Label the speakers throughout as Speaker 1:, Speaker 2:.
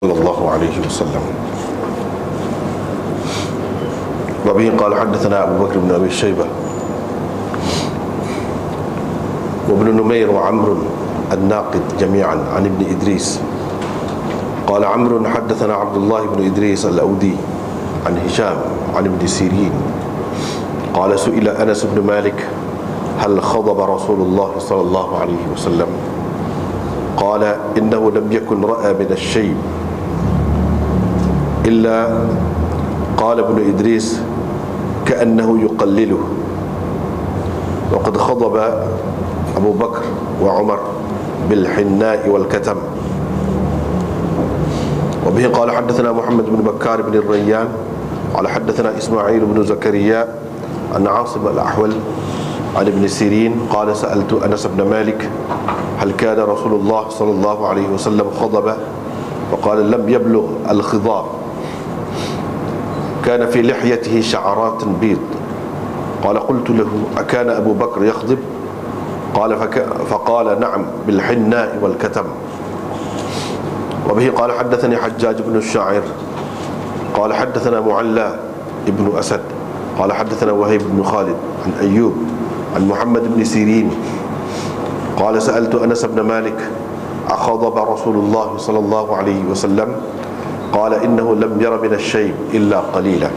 Speaker 1: صلى الله عليه وسلم. وبه قال حدثنا أبو بكر بن أبي شيبة وابن نمير وعمرو الناقد جميعا عن ابن إدريس قال عمرو حدثنا عبد الله بن إدريس الأودي عن هشام عن ابن سيرين قال سئل أنس بن مالك هل خضب رسول الله صلى الله عليه وسلم؟ قال إنه لم يكن رأى من الشيب إلا قال ابن إدريس كأنه يقلله. وقد خضب أبو بكر وعمر بالحناء والكتم. وبه قال حدثنا محمد بن بكار بن الريان قال حدثنا إسماعيل بن زكريا عن عاصم الأحول عن ابن سيرين قال سألت أنس بن مالك هل كان رسول الله صلى الله عليه وسلم خضب؟ فقال لم يبلغ الخضاب، كان في لحيته شعرات بيض. قال قلت له أكان أبو بكر يخضب؟ فقال نعم بالحناء والكتم. وبه قال حدثني حجاج بن الشاعر قال حدثنا معلى ابن أسد قال حدثنا وهيب بن خالد عن أيوب عن محمد بن سيرين قال سألت أنس بن مالك أخضب رسول الله صلى الله عليه وسلم؟ قال إنه لم ير من الشيب إلا قليلا.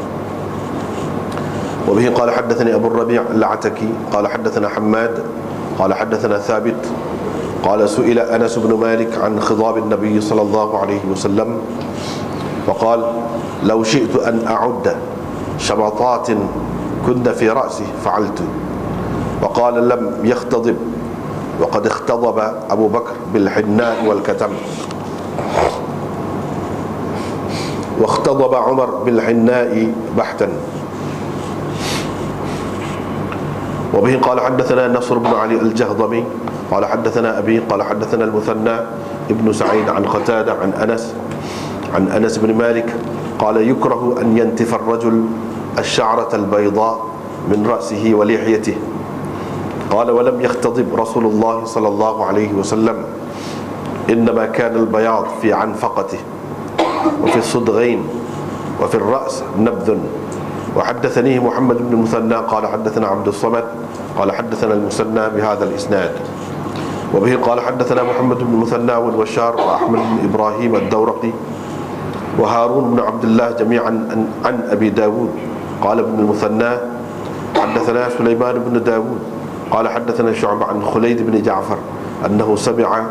Speaker 1: وبه قال حدثني أبو الربيع العتكي قال حدثنا حماد قال حدثنا ثابت قال سئل أنس بن مالك عن خضاب النبي صلى الله عليه وسلم فقال لو شئت أن أعد شبطات كن في رأسه فعلت. وقال لم يختضب وقد اختضب أبو بكر بالحناء والكتم واختضب عمر بالحناء بحتا. وبه قال حدثنا نصر بن علي الجهضمي قال حدثنا أبي قال حدثنا المثنى ابن سعيد عن قتادة عن أنس بن مالك قال يكره أن ينتف الرجل الشعرة البيضاء من رأسه ولحيته. قال ولم يختضب رسول الله صلى الله عليه وسلم، إنما كان البياض في عنفقته وفي الصدغين وفي الرأس نبذ. وحدثنيه محمد بن المثنى قال حدثنا عبد الصمد قال حدثنا المثنى بهذا الإسناد. وبه قال حدثنا محمد بن المثنى والبشار وأحمد بن إبراهيم الدورقي وهارون بن عبد الله جميعا عن أبي داود قال ابن المثنى حدثنا سليمان بن داود قال حدثنا شعبة عن خليد بن جعفر أنه سمع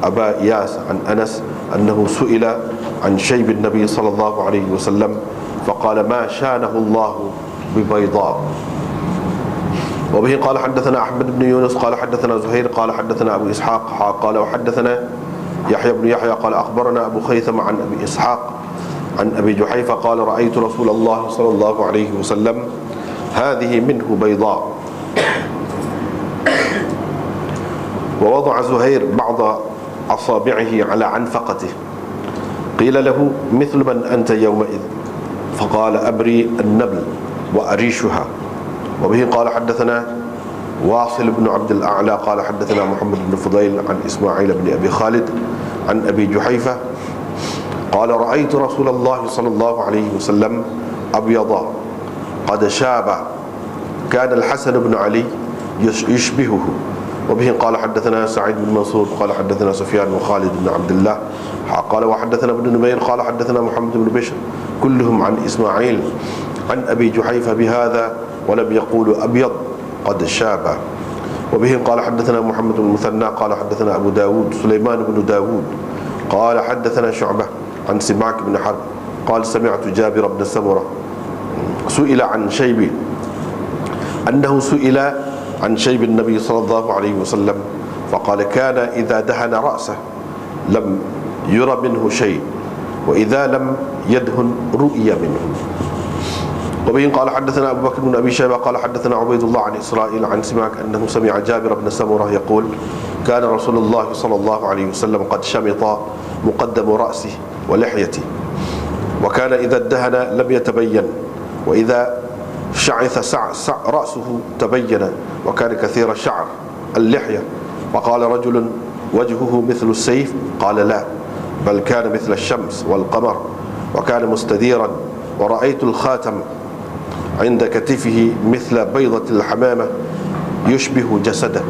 Speaker 1: أبا إياس عن أنس أنه سئل عن شيب النبي صلى الله عليه وسلم فقال ما شانه الله ببيضاء. وبه قال حدثنا أحمد بن يونس قال حدثنا زهير قال حدثنا أبو إسحاق قال وحدثنا يحيى بن يحيى قال أخبرنا أبو خيثم عن أبي إسحاق عن أبي جحيفة قال رأيت رسول الله صلى الله عليه وسلم هذه منه بيضاء. ووضع زهير بعض أصابعه على عنفقته قيل له مثل من أنت يومئذ؟ فقال أبري النبل وأريشها. وبه قال حدثنا واصل بن عبد الأعلى قال حدثنا محمد بن فضيل عن إسماعيل بن أبي خالد عن أبي جحيفة قال رأيت رسول الله صلى الله عليه وسلم أبيضا قد شاب كان الحسن بن علي يشبهه. وبه قال حدثنا سعيد بن منصور قال حدثنا سفيان وخالد بن عبد الله قال وحدثنا ابن نمير قال حدثنا محمد بن بشر كلهم عن إسماعيل عن أبي جحيفة بهذا ولم يقولوا أبيض قد شاب. وبه قال حدثنا محمد بن المثنى قال حدثنا أبو داود سليمان بن داود قال حدثنا شعبة عن سماك بن حرب قال سمعت جابر بن سمرة سئل عن شيب أنه سئل عن شيب النبي صلى الله عليه وسلم فقال كان إذا دهن رأسه لم ير منه شيء وإذا لم يدهن رؤي منه. وبه قال حدثنا أبو بكر بن أبي شيبة قال حدثنا عبيد الله عن إسرائيل عن سماك أنه سمع جابر بن سمرة يقول كان رسول الله صلى الله عليه وسلم قد شمط مقدم رأسه ولحيته وكان إذا ادهن لم يتبين وإذا شعث رأسه تبين وكان كثير الشعر اللحية. وقال رجل وجهه مثل السيف قال لا بل كان مثل الشمس والقمر وكان مستديرا، ورأيت الخاتم عند كتفه مثل بيضة الحمامة يشبه جسده.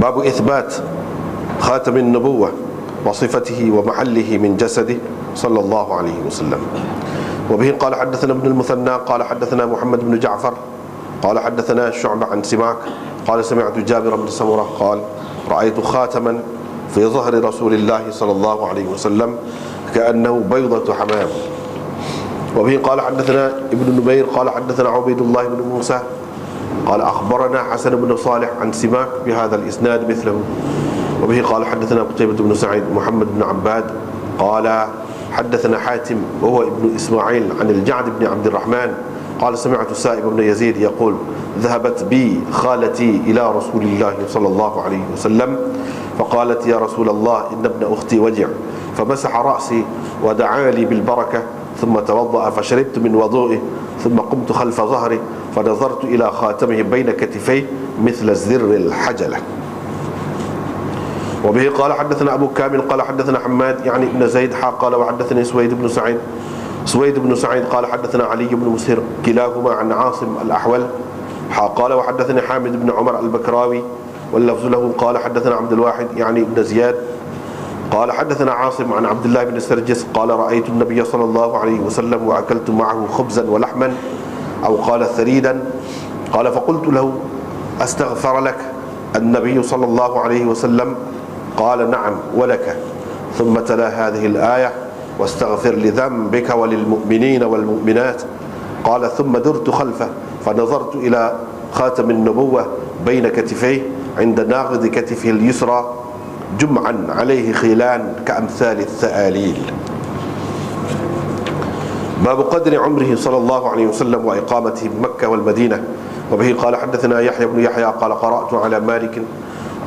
Speaker 1: باب إثبات خاتم النبوة وصفته ومحله من جسده صلى الله عليه وسلم. وبه قال حدثنا ابن المثنى قال حدثنا محمد بن جعفر قال حدثنا شعبة عن سماك قال سمعت جابر بن سمرة قال رأيت خاتما في ظهر رسول الله صلى الله عليه وسلم كأنه بيضة حمام. وبه قال حدثنا ابن نمير قال حدثنا عبيد الله بن موسى قال أخبرنا حسن بن صالح عن سماك بهذا الإسناد مثله. وبه قال حدثنا قتيبة بن سعيد محمد بن عباد قال حدثنا حاتم وهو ابن إسماعيل عن الجعد بن عبد الرحمن قال سمعت سائب بن يزيد يقول ذهبت بي خالتي إلى رسول الله صلى الله عليه وسلم فقالت يا رسول الله إن ابن أختي وجع، فمسح رأسي ودعا لي بالبركة ثم توضأ فشربت من وضوئه ثم قمت خلف ظهري فنظرت إلى خاتمه بين كتفيه مثل الزر الحجلة. وبه قال حدثنا أبو كامل قال حدثنا حماد يعني ابن زيد قال وحدثني سويد بن سعيد قال حدثنا علي بن مسهر كلاهما عن عاصم الأحول قال وحدثني حامد بن عمر البكراوي واللفظ له قال حدثنا عبد الواحد يعني ابن زياد قال حدثنا عاصم عن عبد الله بن السرجس قال رأيت النبي صلى الله عليه وسلم وأكلت معه خبزا ولحما أو قال ثريدا قال فقلت له أستغفر لك النبي صلى الله عليه وسلم قال نعم ولك، ثم تلا هذه الآية واستغفر لذنبك وللمؤمنين والمؤمنات. قال ثم درت خلفه فنظرت إلى خاتم النبوة بين كتفيه عند ناغض كتفه اليسرى جمعا عليه خيلان كأمثال الثآليل. باب قدر عمره صلى الله عليه وسلم وإقامته بمكة والمدينة. وبه قال حدثنا يحيى بن يحيى قال قرأت على مالك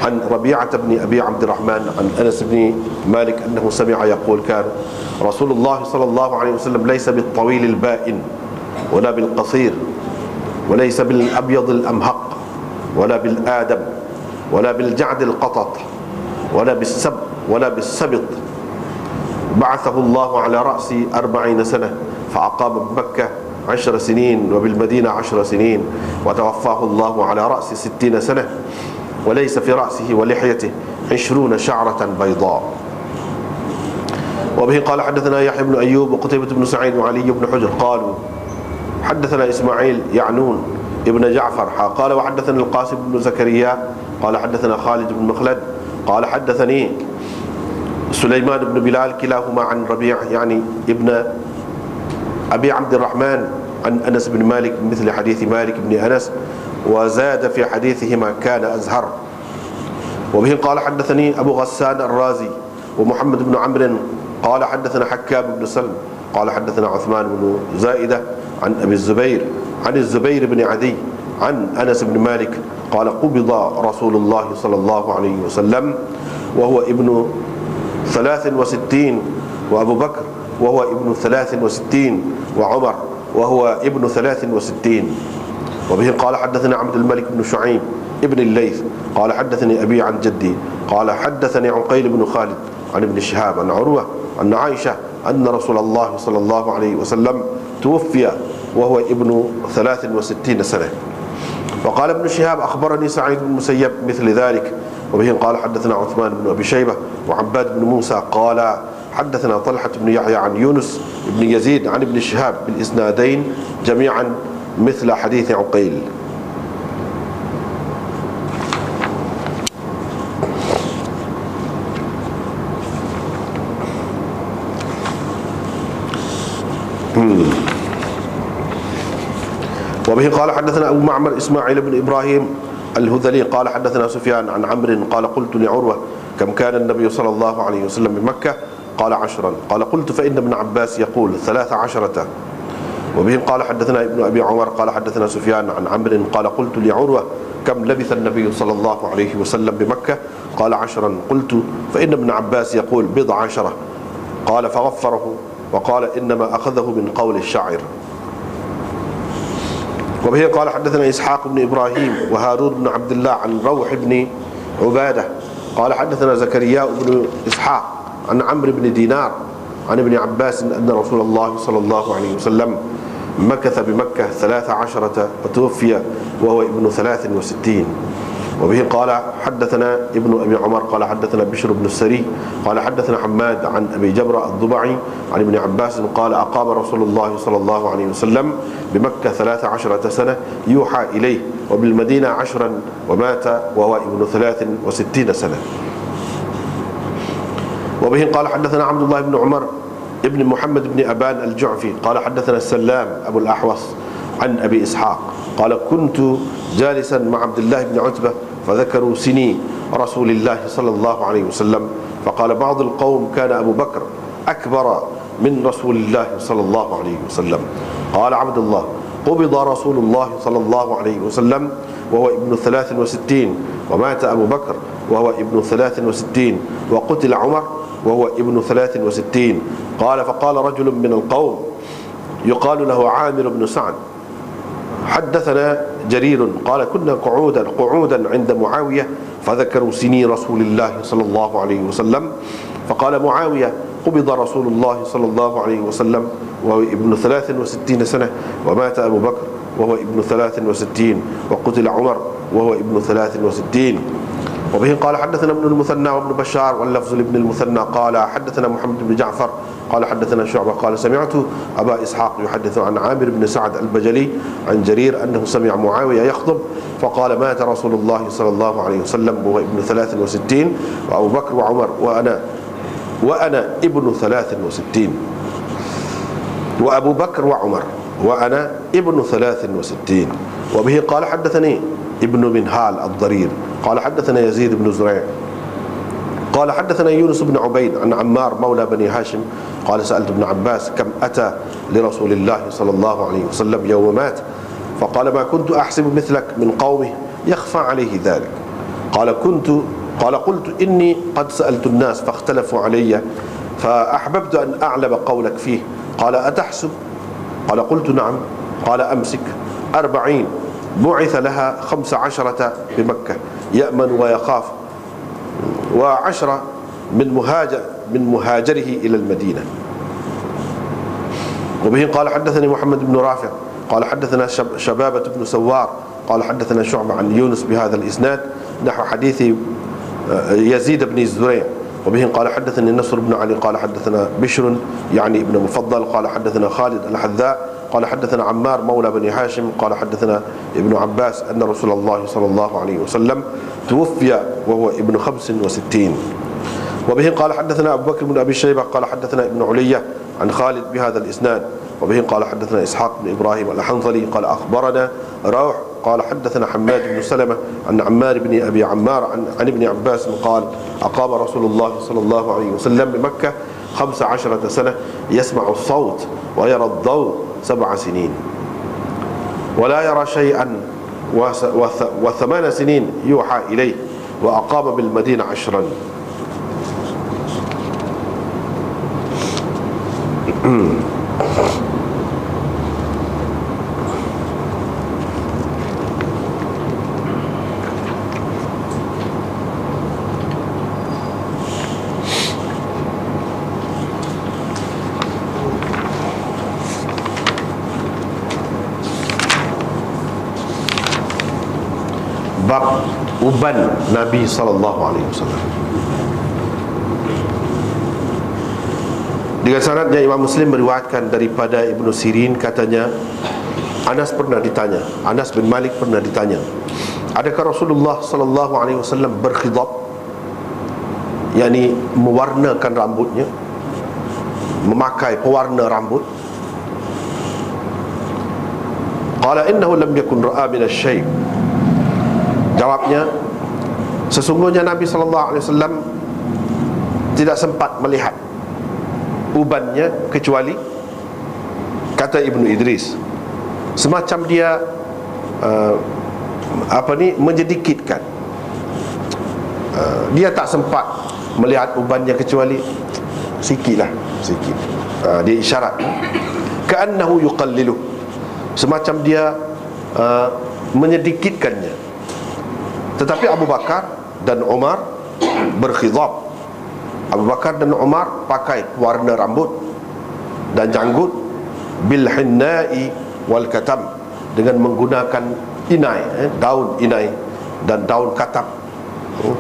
Speaker 1: عن ربيعة بن أبي عبد الرحمن عن أنس بن مالك أنه سمع يقول كان رسول الله صلى الله عليه وسلم ليس بالطويل البائن ولا بالقصير وليس بالأبيض الأمهق ولا بالآدم ولا بالجعد القطط ولا بالسبط، بعثه الله على رأس 40 سنة فأقام بمكة 10 سنين وبالمدينة 10 سنين، وتوفاه الله على رأس 60 سنة وليس في رأسه ولحيته 20 شعرة بيضاء. وبه قال حدثنا يحيى بن أيوب وقتيبة بن سعيد وعلي بن حجر قالوا حدثنا إسماعيل يعنون ابن جعفر قال وحدثنا القاسم بن زكريا قال حدثنا خالد بن مخلد قال حدثني سليمان بن بلال كلاهما عن ربيع يعني ابن أبي عبد الرحمن عن أنس بن مالك مثل حديث مالك بن أنس وزاد في حديثهما كان أزهر. وبه قال حدثني أبو غسان الرازي ومحمد بن عمرو قال حدثنا حكام بن سلم قال حدثنا عثمان بن زائدة عن أبي الزبير عن الزبير بن عدي عن أنس بن مالك قال قبض رسول الله صلى الله عليه وسلم وهو ابن 63 وأبو بكر وهو ابن 63 وعمر وهو ابن 63. وبه قال حدثنا عبد الملك بن شعيب ابن الليث قال حدثني أبي عن جدي قال حدثني عقيل بن خالد عن ابن شهاب عن عروة أن عائشة أن رسول الله صلى الله عليه وسلم توفي وهو ابن 63 سنة. وقال ابن شهاب أخبرني سعيد بن المسيب مثل ذلك. وبه قال حدثنا عثمان بن أبي شيبة وعباد بن موسى قال حدثنا طلحة بن يحيى عن يونس بن يزيد عن ابن شهاب بالإسنادين جميعا مثل حديث عقيل. وبه قال حدثنا أبو معمر إسماعيل بن إبراهيم الهذلي قال حدثنا سفيان عن عمرو قال قلت لعروة كم كان النبي صلى الله عليه وسلم بمكة قال 10 قال قلت فإن ابن عباس يقول 13. وبه قال حدثنا ابن أبي عمر قال حدثنا سفيان عن عمرو قال قلت لعروة كم لبث النبي صلى الله عليه وسلم بمكة قال 10 قلت فإن ابن عباس يقول 10 قال فغفره وقال إنما أخذه من قول الشاعر. وبه قال حدثنا إسحاق بن إبراهيم وهارون بن عبد الله عن روح بن عبادة قال حدثنا زكريا بن إسحاق عن عمرو بن دينار عن ابن عباس أن رسول الله صلى الله عليه وسلم مكث بمكة 13 وتوفي وهو ابن 63. وبه قال حدثنا ابن أبي عمر قال حدثنا بشر بن السري قال حدثنا حماد عن أبي جبر الضبعي عن ابن عباس قال أقام رسول الله صلى الله عليه وسلم بمكة 13 سنة يوحى إليه وبالمدينة 10 ومات وهو ابن 63 سنة. وبه قال حدثنا عبد الله بن عمر ابن محمد بن أبان الجعفي قال حدثنا السلام أبو الأحوص عن أبي إسحاق قال كنت جالسا مع عبد الله بن عتبة فذكروا سني رسول الله صلى الله عليه وسلم فقال بعض القوم كان أبو بكر أكبر من رسول الله صلى الله عليه وسلم. قال عبد الله قبض رسول الله صلى الله عليه وسلم وهو ابن 63 ومات أبو بكر وهو ابن 63 وقتل عمر وهو ابن 63. قال فقال رجل من القوم يقال له عامر بن سعد حدثنا جرير قال كنا قعودا عند معاوية فذكروا سني رسول الله صلى الله عليه وسلم فقال معاوية قبض رسول الله صلى الله عليه وسلم وهو ابن 63 سنة ومات أبو بكر وهو ابن 63 وقتل عمر وهو ابن 63. وبه قال حدثنا ابن المثنى وابن بشار واللفظ لابن المثنى قال حدثنا محمد بن جعفر قال حدثنا شعبة قال سمعت أبا إسحاق يحدث عن عامر بن سعد البجلي عن جرير أنه سمع معاوية يخطب فقال مات رسول الله صلى الله عليه وسلم وهو ابن 63 وأبو بكر وعمر وأنا ابن 63 وأبو بكر وعمر وأنا ابن 63. وبه قال حدثني ابن منهال الضرير قال حدثنا يزيد بن زريع قال حدثنا يونس بن عبيد عن عمار مولى بني هاشم قال سألت ابن عباس كم أتى لرسول الله صلى الله عليه وسلم يوم مات فقال ما كنت أحسب مثلك من قومه يخفى عليه ذلك. قال قلت إني قد سألت الناس فاختلفوا علي فأحببت أن أعلم قولك فيه. قال أتحسب؟ قال قلت نعم. قال أمسك 40 بعث لها 15 بمكة يأمن ويخاف 10 من مهاجره إلى المدينة. وبه قال حدثني محمد بن رافع قال حدثنا شبابة بن سوار قال حدثنا شعبة عن يونس بهذا الإسناد نحو حديث يزيد بن الزريع. وبه قال حدثني نصر بن علي قال حدثنا بشر يعني ابن مفضل قال حدثنا خالد الحذاء قال حدثنا عمار مولى بني هاشم قال حدثنا ابن عباس أن رسول الله صلى الله عليه وسلم توفي وهو ابن 65. وبه قال حدثنا أبو بكر بن أبي شيبة قال حدثنا ابن علية عن خالد بهذا الإسناد. وبه قال حدثنا إسحاق بن إبراهيم الحنظلي قال أخبرنا روح قال حدثنا حماد بن سلمة عن عمار بن أبي عمار عن ابن عباس قال أقام رسول الله صلى الله عليه وسلم بمكة 15 سنة يسمع الصوت ويرى الضوء 7 سنين ولا يرى شيئا و8 سنين يوحى إليه وأقام بالمدينة 10. Bab uban Nabi sallallahu alaihi wasallam. Dengan sanadnya Imam Muslim meriwayatkan daripada Ibnu Sirin katanya Anas bin Malik pernah ditanya, adakah Rasulullah sallallahu alaihi wasallam berkhidab, yakni mewarnakan rambutnya, memakai pewarna rambut? Qala innahu lam yakun ra'a min asy-syayb. Jawabnya, sesungguhnya Nabi sallallahu alaihi wasallam tidak sempat melihat ubannya kecuali, kata Ibnu Idris, semacam dia menjedikitkan. Dia tak sempat melihat ubannya kecuali sikit. Dia isyarat ka'annahu yuqallilu, semacam dia menyedikitkannya. Tetapi Abu Bakar dan Umar berkhidab. Abu Bakar dan Umar pakai warna rambut dan janggut bil hinnai wal katam, dengan menggunakan inai, daun inai dan daun katam.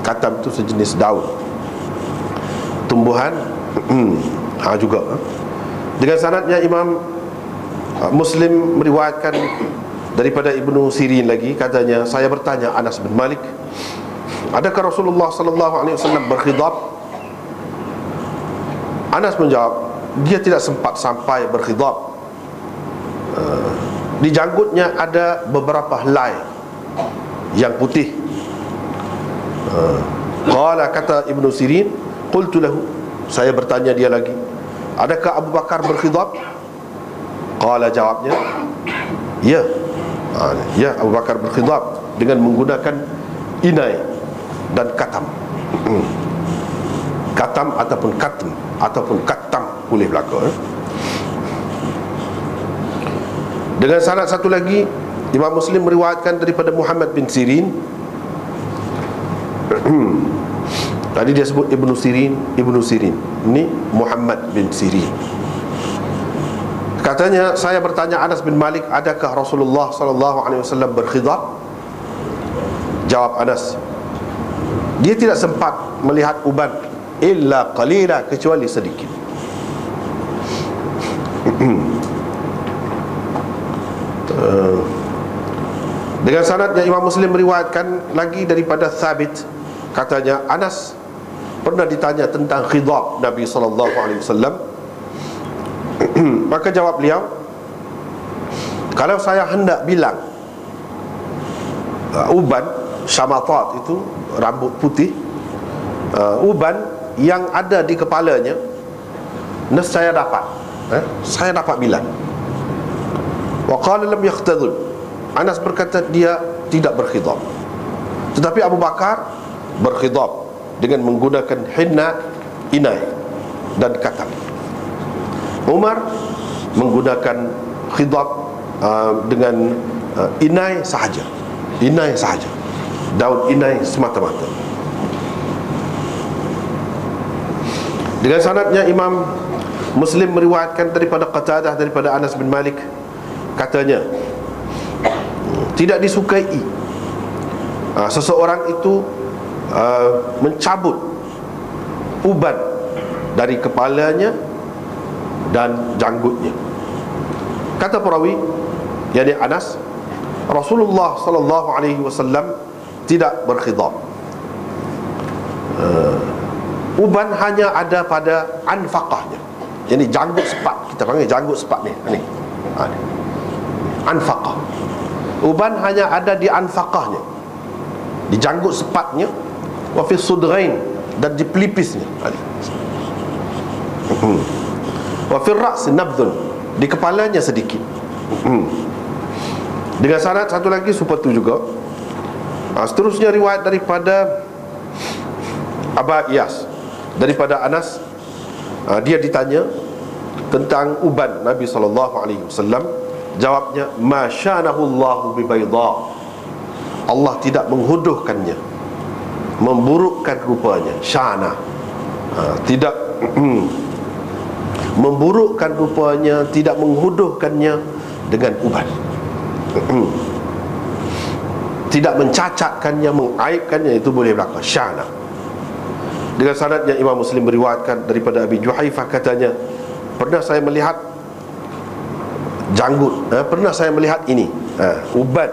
Speaker 1: Katam itu sejenis daun tumbuhan juga. Dengan sanadnya Imam Muslim meriwayatkan daripada Ibnu Sirin lagi, katanya, saya bertanya Anas bin Malik, adakah Rasulullah sallallahu alaihi wasallam berkhidab? Anas menjawab, dia tidak sempat sampai berkhidab. Di janggutnya ada beberapa helai yang putih. Qala, kata Ibnu Sirin, qultu lahu, saya bertanya dia lagi, adakah Abu Bakar berkhidab? Qala, jawabnya, ya. Ya, Abu Bakar berkhidab dengan menggunakan inai dan katam. Katam ataupun katam ataupun katam boleh berlaku. Dengan sanad satu lagi, Imam Muslim meriwayatkan daripada Muhammad bin Sirin. Tadi dia sebut Ibnu Sirin. Ini Muhammad bin Sirin. Katanya, saya bertanya Anas bin Malik, adakah Rasulullah sallallahu alaihi wasallam berkhidab? Jawab Anas, dia tidak sempat melihat uban illa qalila, kecuali sedikit. Dengan sanadnya Imam Muslim meriwayatkan lagi daripada Thabit, katanya Anas pernah ditanya tentang khidab Nabi sallallahu alaihi wasallam. Maka jawab beliau, kalau saya hendak bilang uban, syamatat itu rambut putih, uban yang ada di kepalanya, nescaya dapat, saya dapat bilang. Wa qala lam yakhtadhul, Anas berkata dia tidak berkhidab. Tetapi Abu Bakar berkhidab dengan menggunakan hinna, inai dan katam. Umar menggunakan khidab dengan inai sahaja, daun inai semata-mata. Dengan sanadnya Imam Muslim meriwayatkan daripada Qatadah daripada Anas bin Malik, katanya, tidak disukai seseorang itu mencabut uban dari kepalanya dan janggutnya. Kata perawi, yakni Anas, Rasulullah sallallahu alaihi wasallam tidak berkhidab. Uban hanya ada pada anfaqahnya, yakni janggut sepat. Kita panggil janggut sepat ni. Anfaqah. Uban hanya ada di anfaqahnya, di janggut sepatnya, wa fi sudrain, dan di pelipisnya. Wa fi ra's nabdun, di kepalanya sedikit. Dengan sanad satu lagi seperti juga. Seterusnya riwayat daripada Aba Iyas daripada Anas, dia ditanya tentang uban Nabi SAW. Jawabnya, masyanahu Allahu bibayda, Allah tidak menghuduhkannya, memburukkan rupanya. Syana, tidak memburukkan rupanya, tidak menghuduhkannya dengan uban, tidak mencacatkannya, mengaibkannya, itu boleh berlaku. Syana. Dengan sanadnya Imam Muslim meriwayatkan daripada Abi Juhaifah, katanya, pernah saya melihat janggut, pernah saya melihat ini, uban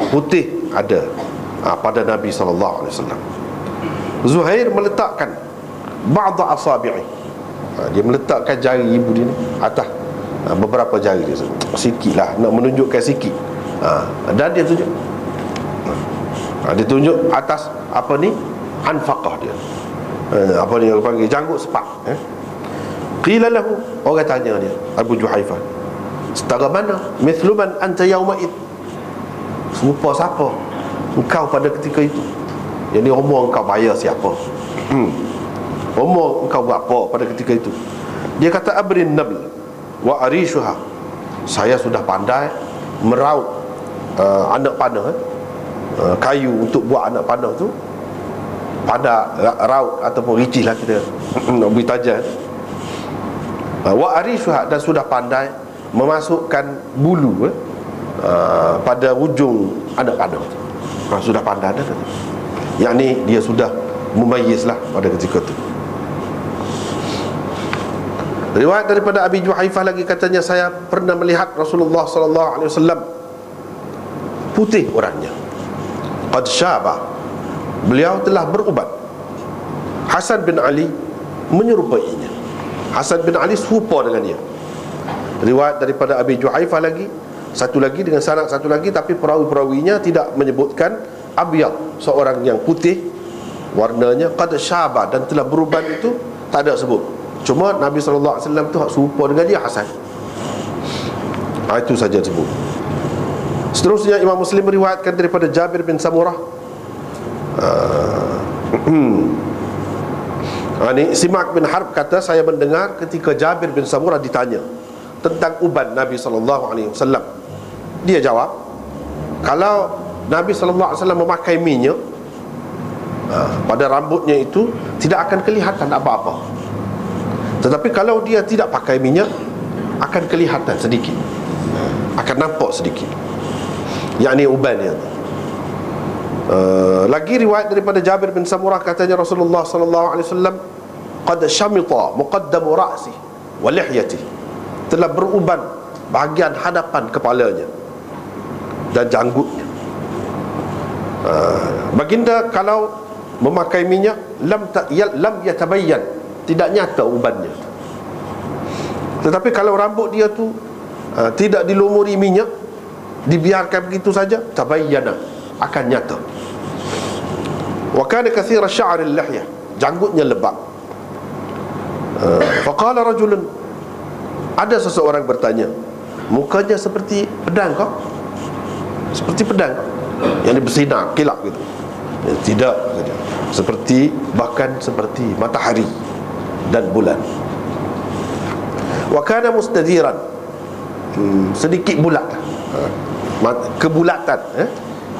Speaker 1: putih ada pada Nabi SAW. Zuhair meletakkan ba'da asabi'i, dia meletakkan jari ibu dia ni atas beberapa jari dia, sikit lah, nak menunjukkan sikit. Dan dia tunjuk, dia tunjuk atas apa ni, anfaqah dia, apa ni orang panggil janggut sepat. Qila lahu, orang tanya dia, Abu Juhaifah, setara mana? Mithlu man anta yawma'id, serupa siapa engkau pada ketika itu? Jadi umur engkau bayar siapa? Umur engkau berapa pada ketika itu? Dia kata, abrin nabl wa arishuha, saya sudah pandai meraut anak panah, kayu untuk buat anak panah tu, pada raut ataupun ricih lah kita nak beri tajan. Wa arishuha, dan sudah pandai memasukkan bulu pada ujung anak panah. Sudah pandai dah. Yang ni dia sudah mumayyiz lah pada ketika tu. Riwayat daripada Abi Juhaifah lagi, katanya saya pernah melihat Rasulullah sallallahu alaihi wasallam putih orangnya, qad syaba, beliau telah beruban. Hasan bin Ali menyerupainya. Hasan bin Ali serupa dengan dia. Riwayat daripada Abi Juhaifah lagi, satu lagi dengan sanad satu lagi, tapi perawi-perawinya tidak menyebutkan abyad, seorang yang putih warnanya, qad syaba, dan telah beruban, itu tak ada sebut. Cuma Nabi SAW tu serupa dengan dia, Hasan. Itu saja sebut. Seterusnya Imam Muslim meriwayatkan daripada Jabir bin Samurah. Ini Simak bin Harb kata, saya mendengar ketika Jabir bin Samurah ditanya tentang uban Nabi SAW. Dia jawab, kalau Nabi SAW memakai minyak pada rambutnya itu, tidak akan kelihatan apa-apa. Tetapi kalau dia tidak pakai minyak, akan kelihatan sedikit, akan nampak sedikit, yakni uban dia. Lagi riwayat daripada Jabir bin Samurah, katanya Rasulullah sallallahu alaihi wasallam qad shamita muqaddamu ra'si wa lihyati, telah beruban bahagian hadapan kepalanya dan janggutnya. Baginda kalau memakai minyak, lam yatabayyan, tidak nyata ubannya. Tetapi kalau rambut dia tu tidak dilumuri minyak, dibiarkan begitu saja, tabayyana, akan nyata. Wa kana kathira sya'ri al-lihyah, janggutnya lebat. Faqala rajulun, ada seseorang bertanya, mukanya seperti pedang kau? Seperti pedang yang bersinar kilap gitu? Tidak, seperti, bahkan seperti matahari dan bulan. Wa kana mustadiran, sedikit bulat, kebulatan,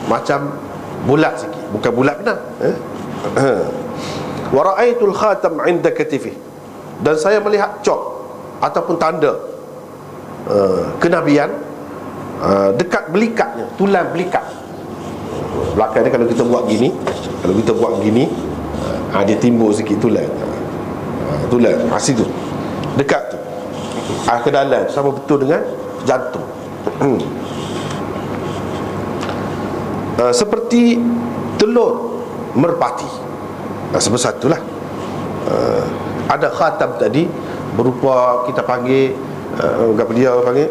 Speaker 1: macam bulat sikit, bukan bulat benar. Wa ra'aitul khatam 'inda katifi, dan saya melihat cop ataupun tanda kenabian dekat belikatnya, tulang belikat belakang ni. Kalau kita buat gini, dia timbul sikit tulang, situ dekat tu, ke dalam, sama betul dengan jantung. Seperti telur merpati, sebesar itulah. Ada khatam tadi berupa, kita panggil apa dia panggil,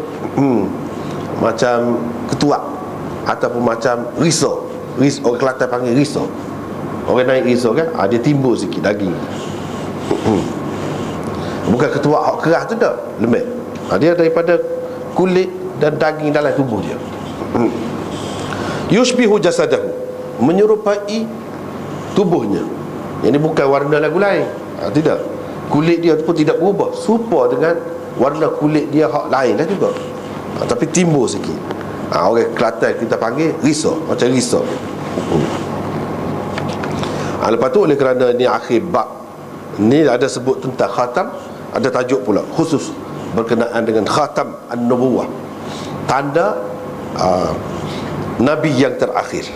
Speaker 1: macam ketuak ataupun macam risau. Orang Kelantan panggil risau. Orang naik risau kan, dia timbul sikit daging. Bukan ketuak hak keras tu dah, lembek. Dia daripada kulit dan daging dalam tubuh dia. Yushbihu jasadahu, menyerupai tubuhnya. Ini bukan warna lagu lain, tidak. Kulit dia pun tidak berubah, serupa dengan warna kulit dia hak lain lah juga, tapi timbul sikit. Orang Kelantan kita panggil risau, macam risau. Lepas tu, oleh kerana ni akhir bab ni ada sebut tentang khatam, ada tajuk pula khusus berkenaan dengan khatam an-nubuwah, tanda Nabi yang terakhir.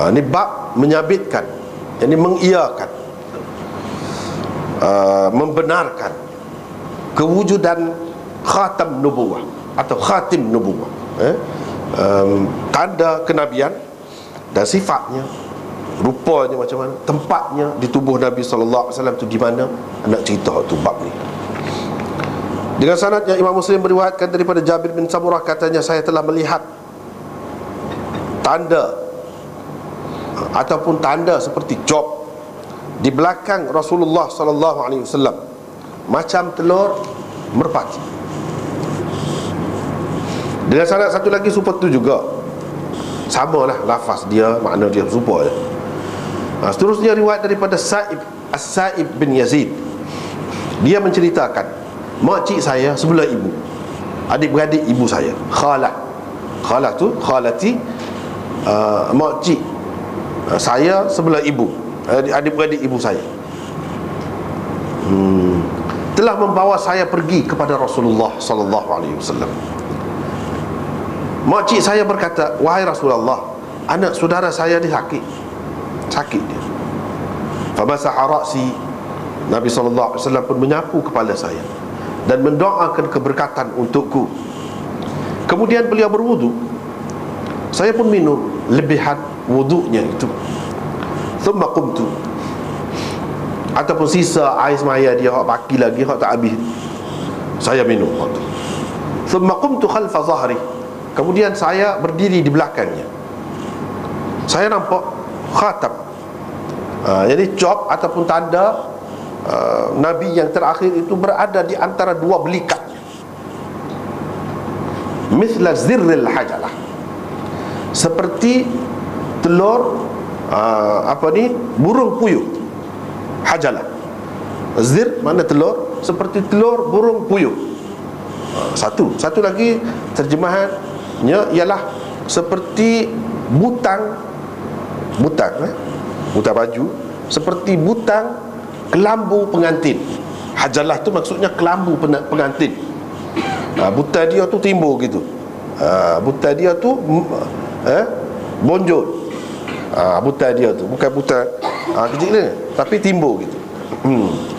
Speaker 1: Ni bab menyabitkan, yakni mengiyakan, membenarkan kewujudan khatam nubuwah atau khatim nubuwah, tanda kenabian dan sifatnya, rupanya macam mana, tempatnya di tubuh Nabi SAW tu di mana, nak cerita tu bab ni. Dengan sanad yang Imam Muslim meriwayatkan daripada Jabir bin Samurah, katanya saya telah melihat tanda ataupun tanda seperti job di belakang Rasulullah SAW, macam telur merpati. Dengan sanad satu lagi seperti tu juga, sama lah lafaz dia, makna dia serupa je. Seterusnya riwayat daripada As-Sa'ib bin Yazid, dia menceritakan makcik saya sebelah ibu, adik-beradik ibu saya, khalah tu khalati, makcik Saya sebelah ibu, adik-beradik ibu saya, telah membawa saya pergi kepada Rasulullah sallallahu alaihi wasallam. Makcik saya berkata, wahai Rasulullah, anak saudara saya ni sakit dia. Famasaha ra'si, Nabi sallallahu alaihi wasallam pun menyapu kepala saya dan mendoakan keberkatan untukku. Kemudian beliau berwudu. Saya pun minum lebihan wudunya itu. Thumma qumtu, ataupun sisa air semaya dia hak baki lagi, hak tak habis, saya minum. Thumma qumtu khalfa zahri, kemudian saya berdiri di belakangnya. Saya nampak khatam, jadi cop ataupun tanda Nabi yang terakhir itu berada di antara dua belikatnya, mithla zirril hajalah, seperti telur burung puyuh. Hajalah, zir mana telur, seperti telur burung puyuh. Satu lagi terjemahannya ialah seperti butang baju, seperti butang kelambu pengantin. Hajalah tu maksudnya kelambu pengantin. Buta dia tu timbul gitu. Buta dia tu bonjol. Buta dia tu bukan buta kecil ni, tapi timbul gitu.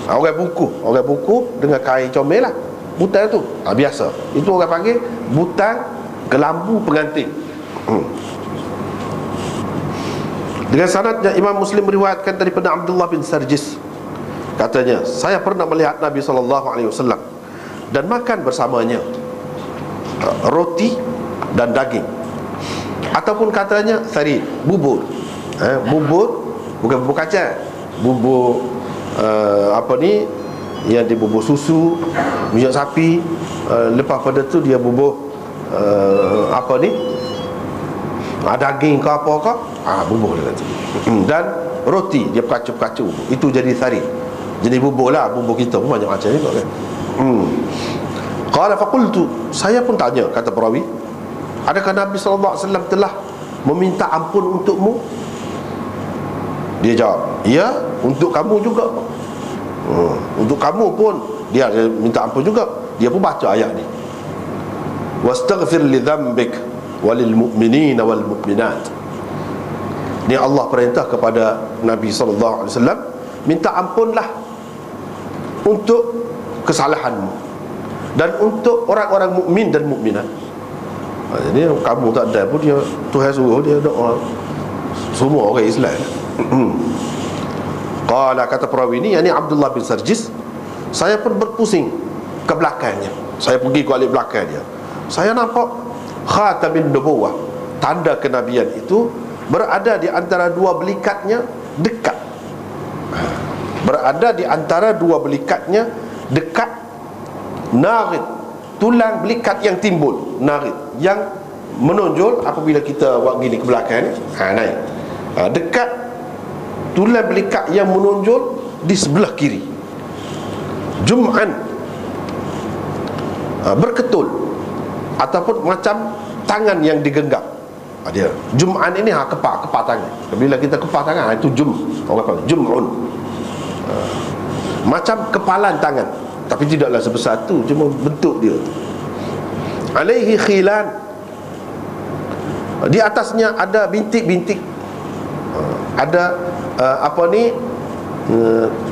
Speaker 1: Orang buku dengan kain comel lah buta tu, biasa. Itu orang panggil butang kelambu pengantin. Dengan sanadnya Imam Muslim meriwayatkan daripada Abdullah bin Sarjis, katanya, saya pernah melihat Nabi SAW dan makan bersamanya roti dan daging, ataupun katanya tharid, bubur. Bubur bukan bubur kacang, bubur yang dia bubur susu, minyak sapi. Lepas pada tu dia bubur daging ke apa ke, bubur dia kata. Dan roti dia perkacu-perkacu, itu jadi tharid. Jadi bubur lah, bubur kita pun banyak macam juga kan. Qala faqultu, saya pun tanya, kata perawi, adakah Nabi SAW telah meminta ampun untukmu? Dia jawab, ya, untuk kamu juga. Untuk kamu pun dia minta ampun juga. Dia pun baca ayat ni, wastaghfir li dhanbik walil mu'minina wal mu'minat. Ni Allah perintah kepada Nabi SAW, minta ampunlah untuk kesalahanmu dan untuk orang-orang mukmin dan mukminat. Jadi kamu tak ada pun, dia Tuhan suruh dia doa semua orang Islam. Qala, kata perawi ni, yakni Abdullah bin Sarjis, saya pun berpusing ke belakangnya. Saya pergi ke balik belakang dia. Saya nampak khatamin nubuwah, tanda kenabian itu berada di antara dua belikatnya dekat. Berada di antara dua belikatnya dekat. Narid, tulang belikat yang timbul. Narid, yang menonjol apabila kita buat gini ke belakang, naik. Dekat tulang belikat yang menonjol di sebelah kiri. Jum'an, berketul, ataupun macam tangan yang digenggam. Dia Jum'an ini kepar tangan. Bila kita kepar tangan, itu orang panggil jum'un. Macam kepalan tangan, tapi tidaklah sebesar tu, cuma bentuk dia. Alaihi khilan, di atasnya ada bintik-bintik. Ada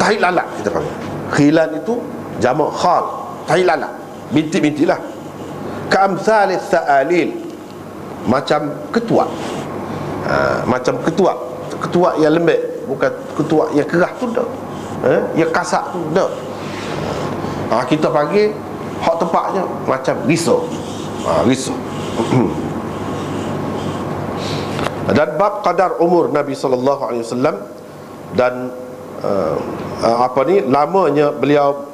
Speaker 1: tahi lalat kita panggil. Khilan itu jamak khal, tahi lalat, bintik-bintik lah. Ka'amthalis sa'alil, macam ketuak. Macam ketuak yang lembek, bukan ketuak yang kerah tu dah. Yang kasar tu dah. Kita panggil hak tepatnya macam risau. Risau. Dan bab qadar umur Nabi SAW dan lamanya beliau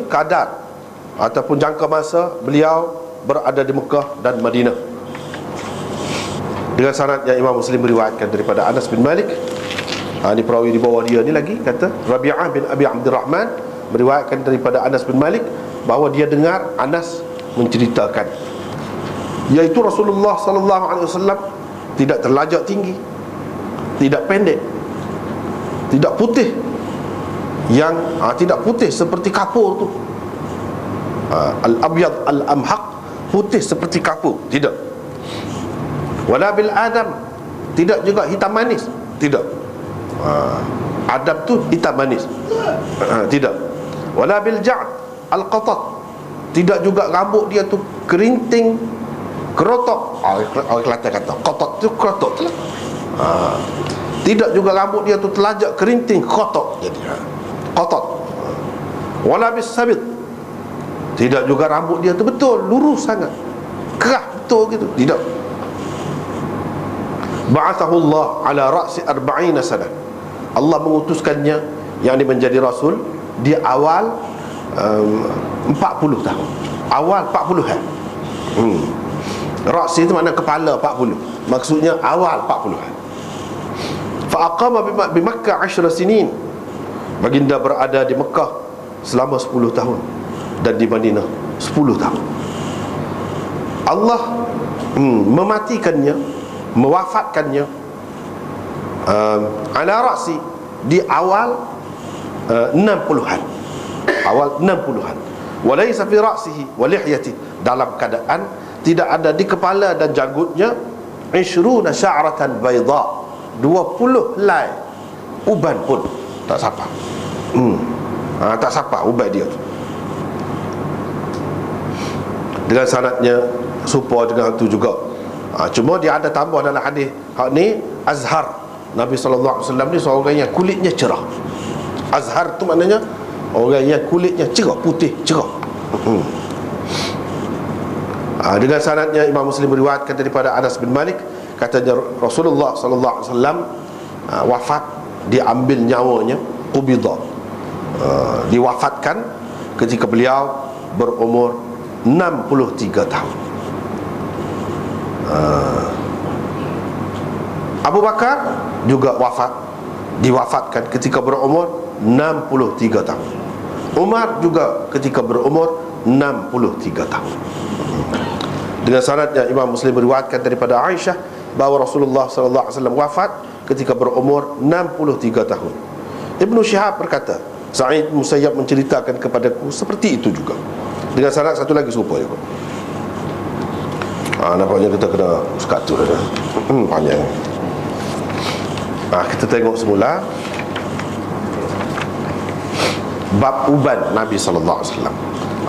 Speaker 1: kadar ataupun jangka masa beliau berada di Mekah dan Madinah. Dengan sanad yang Imam Muslim meriwayatkan daripada Anas bin Malik. Ini perawi di bawah dia ni lagi, kata Rabi'ah bin Abi Abdurrahman meriwayatkan daripada Anas bin Malik bahawa dia dengar Anas menceritakan, iaitu Rasulullah SAW tidak terlajak tinggi, tidak pendek, tidak putih, yang tidak putih seperti kapur tu. Al-abyad al-amhaq, putih seperti kapur, tidak. Wala bil adam, tidak juga hitam manis, tidak. Adab tu hitam manis, tidak. Wala bil ja'd al-qatat, tidak juga rambut dia tu kerinting, kerotok. Orang Kelantan kata qatat tu kerotok tu lah. Tidak juga rambut dia tu telajak, kerinting, kotok. Jadi qatat. Wala bis sabit, tidak juga rambut dia tu betul lurus sangat, kerah betul gitu, tidak. Ba'athahu Allah ala ra'si 40 sanah, Allah mengutuskannya yang dia menjadi rasul di awal 40 tahun. Awal 40-an. Ra'si itu makna kepala 40, maksudnya awal 40-an. Fa'aqama bi Makkah 10 sinin, baginda berada di Mekah selama 10 tahun dan di Madinah 10 tahun. Allah mematikannya, mewafatkannya ala ra'si, di awal 60-an, awal 60-an. Walaysa fi ra'sihi wa lihyati, dalam keadaan tidak ada di kepala dan janggutnya 20 sya'ratan bayda, 20 helai uban pun tak sapa. Tak sapa ubat dia tu. Dengan sanadnya serupa dengan itu juga. Cuma dia ada tambah dalam hadis, hak ni azhar. Nabi SAW ni seorang yang kulitnya cerah. Azhar tu maknanya orang yang kulitnya cerah, putih, cerah. Dengan sanadnya Imam Muslim meriwayatkan daripada Anas bin Malik, katanya Rasulullah SAW wafat, diambil nyawanya, qubida, diwafatkan ketika beliau berumur 63 tahun. Abu Bakar juga wafat, diwafatkan ketika berumur 63 tahun. Umar juga ketika berumur 63 tahun. Dengan sanadnya Imam Muslim meriwayatkan daripada Aisyah bahawa Rasulullah SAW wafat ketika berumur 63 tahun. Ibnu Syihab berkata, Sa'id Musayyab menceritakan kepadaku seperti itu juga. Dengan sanad satu lagi serupa juga. Nampaknya kita kena sekatur dah. Panjang. Kita tengok semula bab uban Nabi SAW.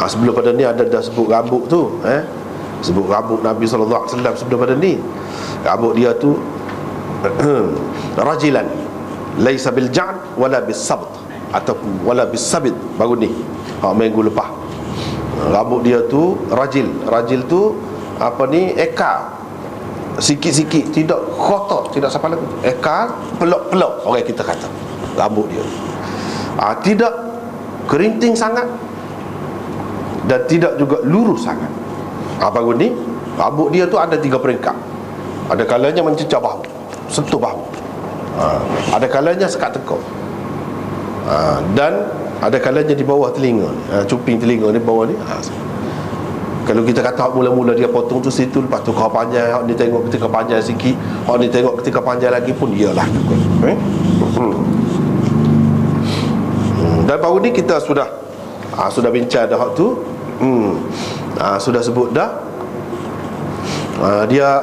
Speaker 1: Sebelum pada ni ada dah sebut rambut tu, sebut rambut Nabi SAW sebelum pada ni. Rambut dia tu rajilan, laisa bil ja'd wala bis sabt, ataupun wala bis sabit. Baru ni minggu lepas, rambut dia tu rajil. Rajil tu apa ni, ekar sikit-sikit, tidak kotor, tidak siapa lagi, ekar pelok-pelok orang kita kata rambut dia. Tidak kerinting sangat dan tidak juga lurus sangat. Baru ni rambut dia tu ada 3 peringkat. Ada kalanya mencecah bahu, sentuh bahu, ada kalanya sekat tekuk, dan ada kalanya di bawah telinga, cuping telinga ni, bawah ni. Kalau kita kata mula-mula dia potong tu situ, lepas tu kau panjang, hak ni tengok ketika panjang sikit, hak ni tengok ketika panjang lagi pun iyalah juga. Dan baru ni kita sudah bincang dah hak tu. Sudah sebut dah. Dia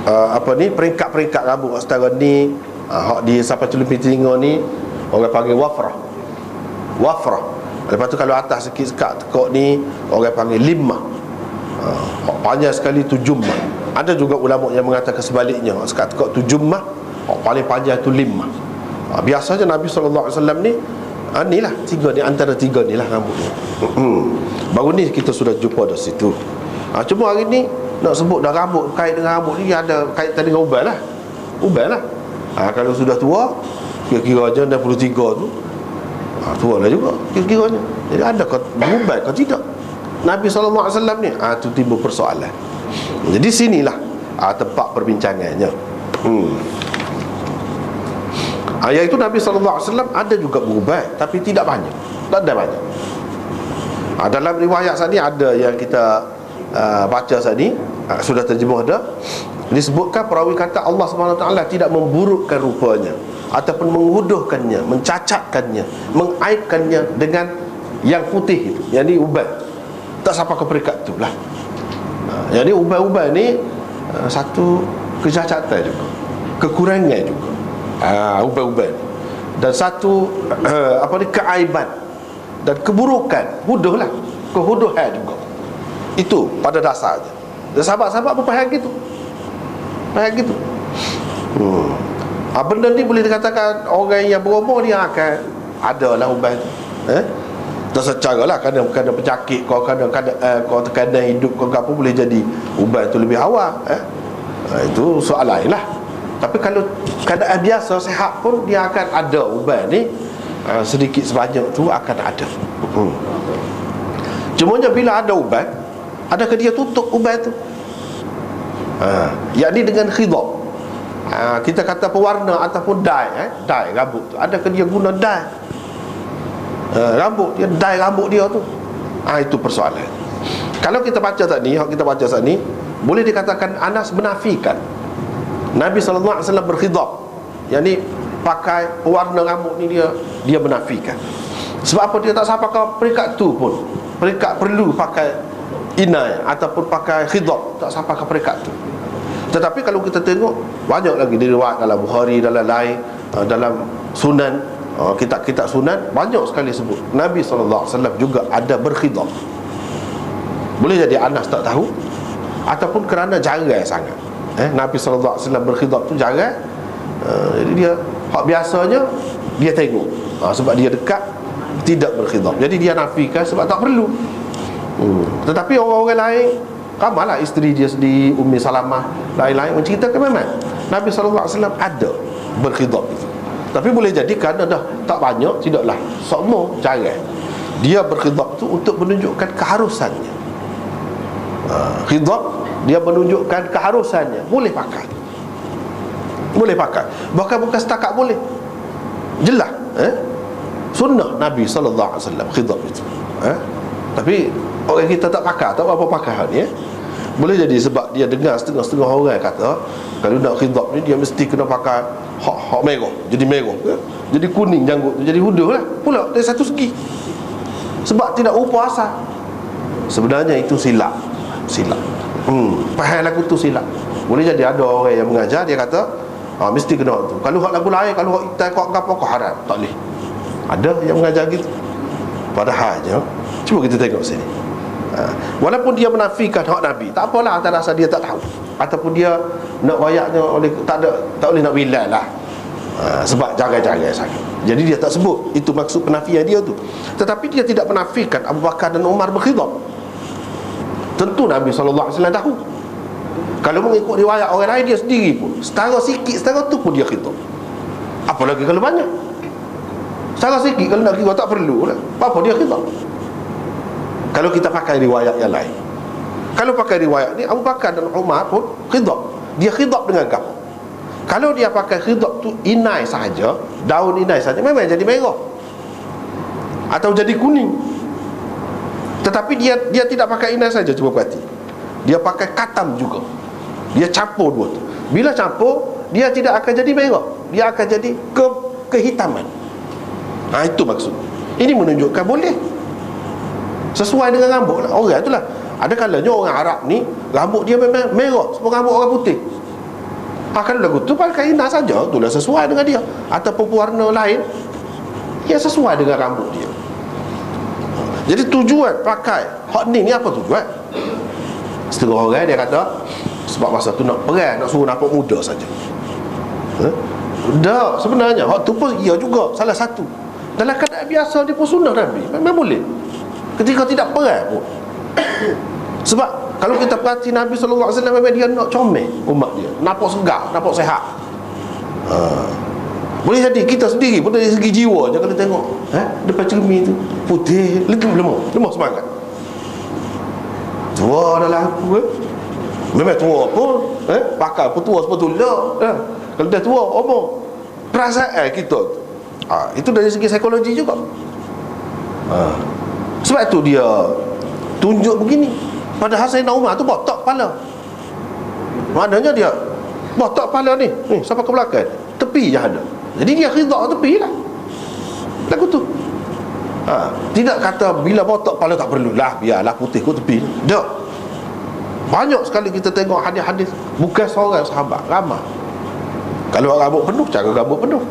Speaker 1: apa ni, peringkat-peringkat rambut setara ni, hak di sampai celupin telinga ni orang panggil wafrah. Lepas tu kalau atas sikit sekat tekuk ni orang panggil limah. Panjang sekali tu jummah. Ada juga ulama yang mengatakan sebaliknya, sekat tekuk tu jummah, paling panjang tu limah. Biasanya Nabi SAW ni ni lah, 3 ni, antara 3 ni lah rambutnya. Baru ni kita sudah jumpa dah situ. Cuma hari ni nak sebut dah rambut, kait dengan rambut ni ada kaitan dengan uban lah. Kalau sudah tua, kira-kira je 63 tu, tua lah juga kira-kiranya. Jadi ada kau uban kau tidak? Nabi SAW ni, tu timbul persoalan. Jadi sinilah tempat perbincangannya. Iaitu Nabi SAW ada juga berubat, tapi tidak banyak, tak ada banyak. Dalam riwayat tadi ada yang kita baca tadi, sudah terjemah dah. Disebutkan perawi kata Allah SWT tidak memburukkan rupanya ataupun menguduhkannya, mencacatkannya, mengaibkannya dengan yang putih itu, yang ni ubat. Tak sampai ke peringkat tu lah. Jadi ubat-ubat ni satu kecacatan juga, kekurangan juga, ubat-ubat. Dan satu keaiban dan keburukan, huduh lah, kehuduhan juga. Itu pada dasarnya. Dan sahabat-sahabat pun faham gitu. Faham gitu. Benda ni boleh dikatakan orang yang berumur dia akan ada lah ubat tu. Dan secara lah, kadang penyakit kau, kadang kau tekanan hidup kau apa, boleh jadi ubat tu lebih awal. Itu soal lain lah. Tapi kalau keadaan biasa sihat pun dia akan ada ubat ni, sedikit sebanyak tu akan ada. Cumanya bila ada ubat, adakah dia tutup ubat tu? Yakni dengan khidab. Kita kata pewarna ataupun dye, dye rambut tu, adakah dia guna dye rambut dia, dye rambut dia tu? Itu persoalan. Kalau kita baca tadi, boleh dikatakan Anas menafikan Nabi SAW berkhidab, yakni pakai pewarna rambut ni, dia menafikan. Sebab apa? Dia tak sampai ke peringkat tu pun, peringkat perlu pakai inai ataupun pakai khidab, tak sampai ke peringkat tu. Tetapi kalau kita tengok, banyak lagi diriwayat dalam Bukhari, dalam lain, dalam Sunan, kitab-kitab Sunan, banyak sekali sebut Nabi SAW juga ada berkhidab. Boleh jadi Anas tak tahu, ataupun kerana jarang sangat. Nabi SAW berkhidab tu jarang. Jadi dia, hak biasanya dia tengok, sebab dia dekat, tidak berkhidab. Jadi dia nafikan sebab tak perlu. Tetapi orang-orang lain, ramailah isteri dia sendiri, Ummi Salamah, lain-lain menceritakan memang Nabi SAW ada berkhidab itu. Tapi boleh jadi kerana dah tak banyak, tidaklah semua, jarang. Dia berkhidab tu untuk menunjukkan keharusannya. Khidab dia menunjukkan keharusannya, boleh pakai. Boleh pakai. Bahkan bukan setakat boleh, jelas sunnah Nabi SAW khidab itu. Tapi orang kita tak pakai, tak apa pakai hal ni. Boleh jadi sebab dia dengar setengah-setengah orang kata kalau nak khidab ni dia mesti kena pakai hak merah, jadi merah, jadi kuning janggut tu, jadi huduh lah pula dari satu segi, sebab tidak rupa asal. Sebenarnya itu silap. Faham lagu tu silap. Boleh jadi ada orang yang mengajar, dia kata mesti kena tu. Kalau hak lagu lain, kalau hak itai kau apa kau haram, tak boleh. Ada yang mengajar gitu. Padahalnya, cuba kita tengok sini. Walaupun dia menafikan hak Nabi, tak apalah, atas dasar dia tak tahu, ataupun dia nak wayaknya oleh tak boleh nak bilal lah, sebab jaga-jaga sangat. Jadi dia tak sebut, itu maksud penafian dia tu. Tetapi dia tidak menafikan Abu Bakar dan Umar berkhidab. Tentu Nabi SAW tahu. Kalau mengikut riwayat orang lain, dia sendiri pun setara sikit, setara tu pun dia khidab. Apalagi kalau banyak. Setara sikit kalau nak kira tak perlu lah, apa dia khidab. Kalau kita pakai riwayat yang lain, kalau pakai riwayat ni, Abu Bakar dan Umar pun khidab. Dia khidab dengan kamu. Kalau dia pakai khidab tu inai sahaja, daun inai sahaja, memang jadi merah atau jadi kuning. Tetapi dia tidak pakai inai saja, cuba perhati, dia pakai katam juga. Dia campur dua tu. Bila campur, dia tidak akan jadi merah, dia akan jadi kehitaman. Itu maksud. Ini menunjukkan boleh, sesuai dengan rambut lah. Orang itulah, ada kalanya orang Arab ni rambut dia memang merah, semua rambut orang putih. Kalau lagu tu pakai inai saja, itulah sesuai dengan dia, ataupun warna lain yang sesuai dengan rambut dia. Jadi tujuan pakai hak ni apa tujuan? Setengah orang dia kata sebab masa tu nak perang, nak suruh nampak muda saja. Dah, sebenarnya hak tu pun ia juga salah satu. Dalam keadaan biasa dia pun sunnah Nabi, memang boleh. Ketika tidak perang pun. Sebab kalau kita perhati Nabi SAW memang dia nak comel umat dia, nampak segar, nampak sehat. Boleh jadi kita sendiri pun dari segi jiwa je, kalau tengok depan cermin tu putih, lemah semangat. Tua dah laku memang tua pun pakai pun tua sepatutnya. Kalau dah tua, omong perasaan kita tu, itu dari segi psikologi juga. Sebab itu dia tunjuk begini. Padahal Sayyidina Umar tu botak kepala. Maknanya dia botak kepala ni sampai ke belakang, tepi je ada. Jadi dia khidar tepi lah lagu tu. Tidak kata bila botak kepala tak perlu lah, biarlah putih kot tepi. Tak. Banyak sekali kita tengok hadis-hadis, bukan seorang sahabat, ramai. Kalau rambut penuh, cara rambut penuh.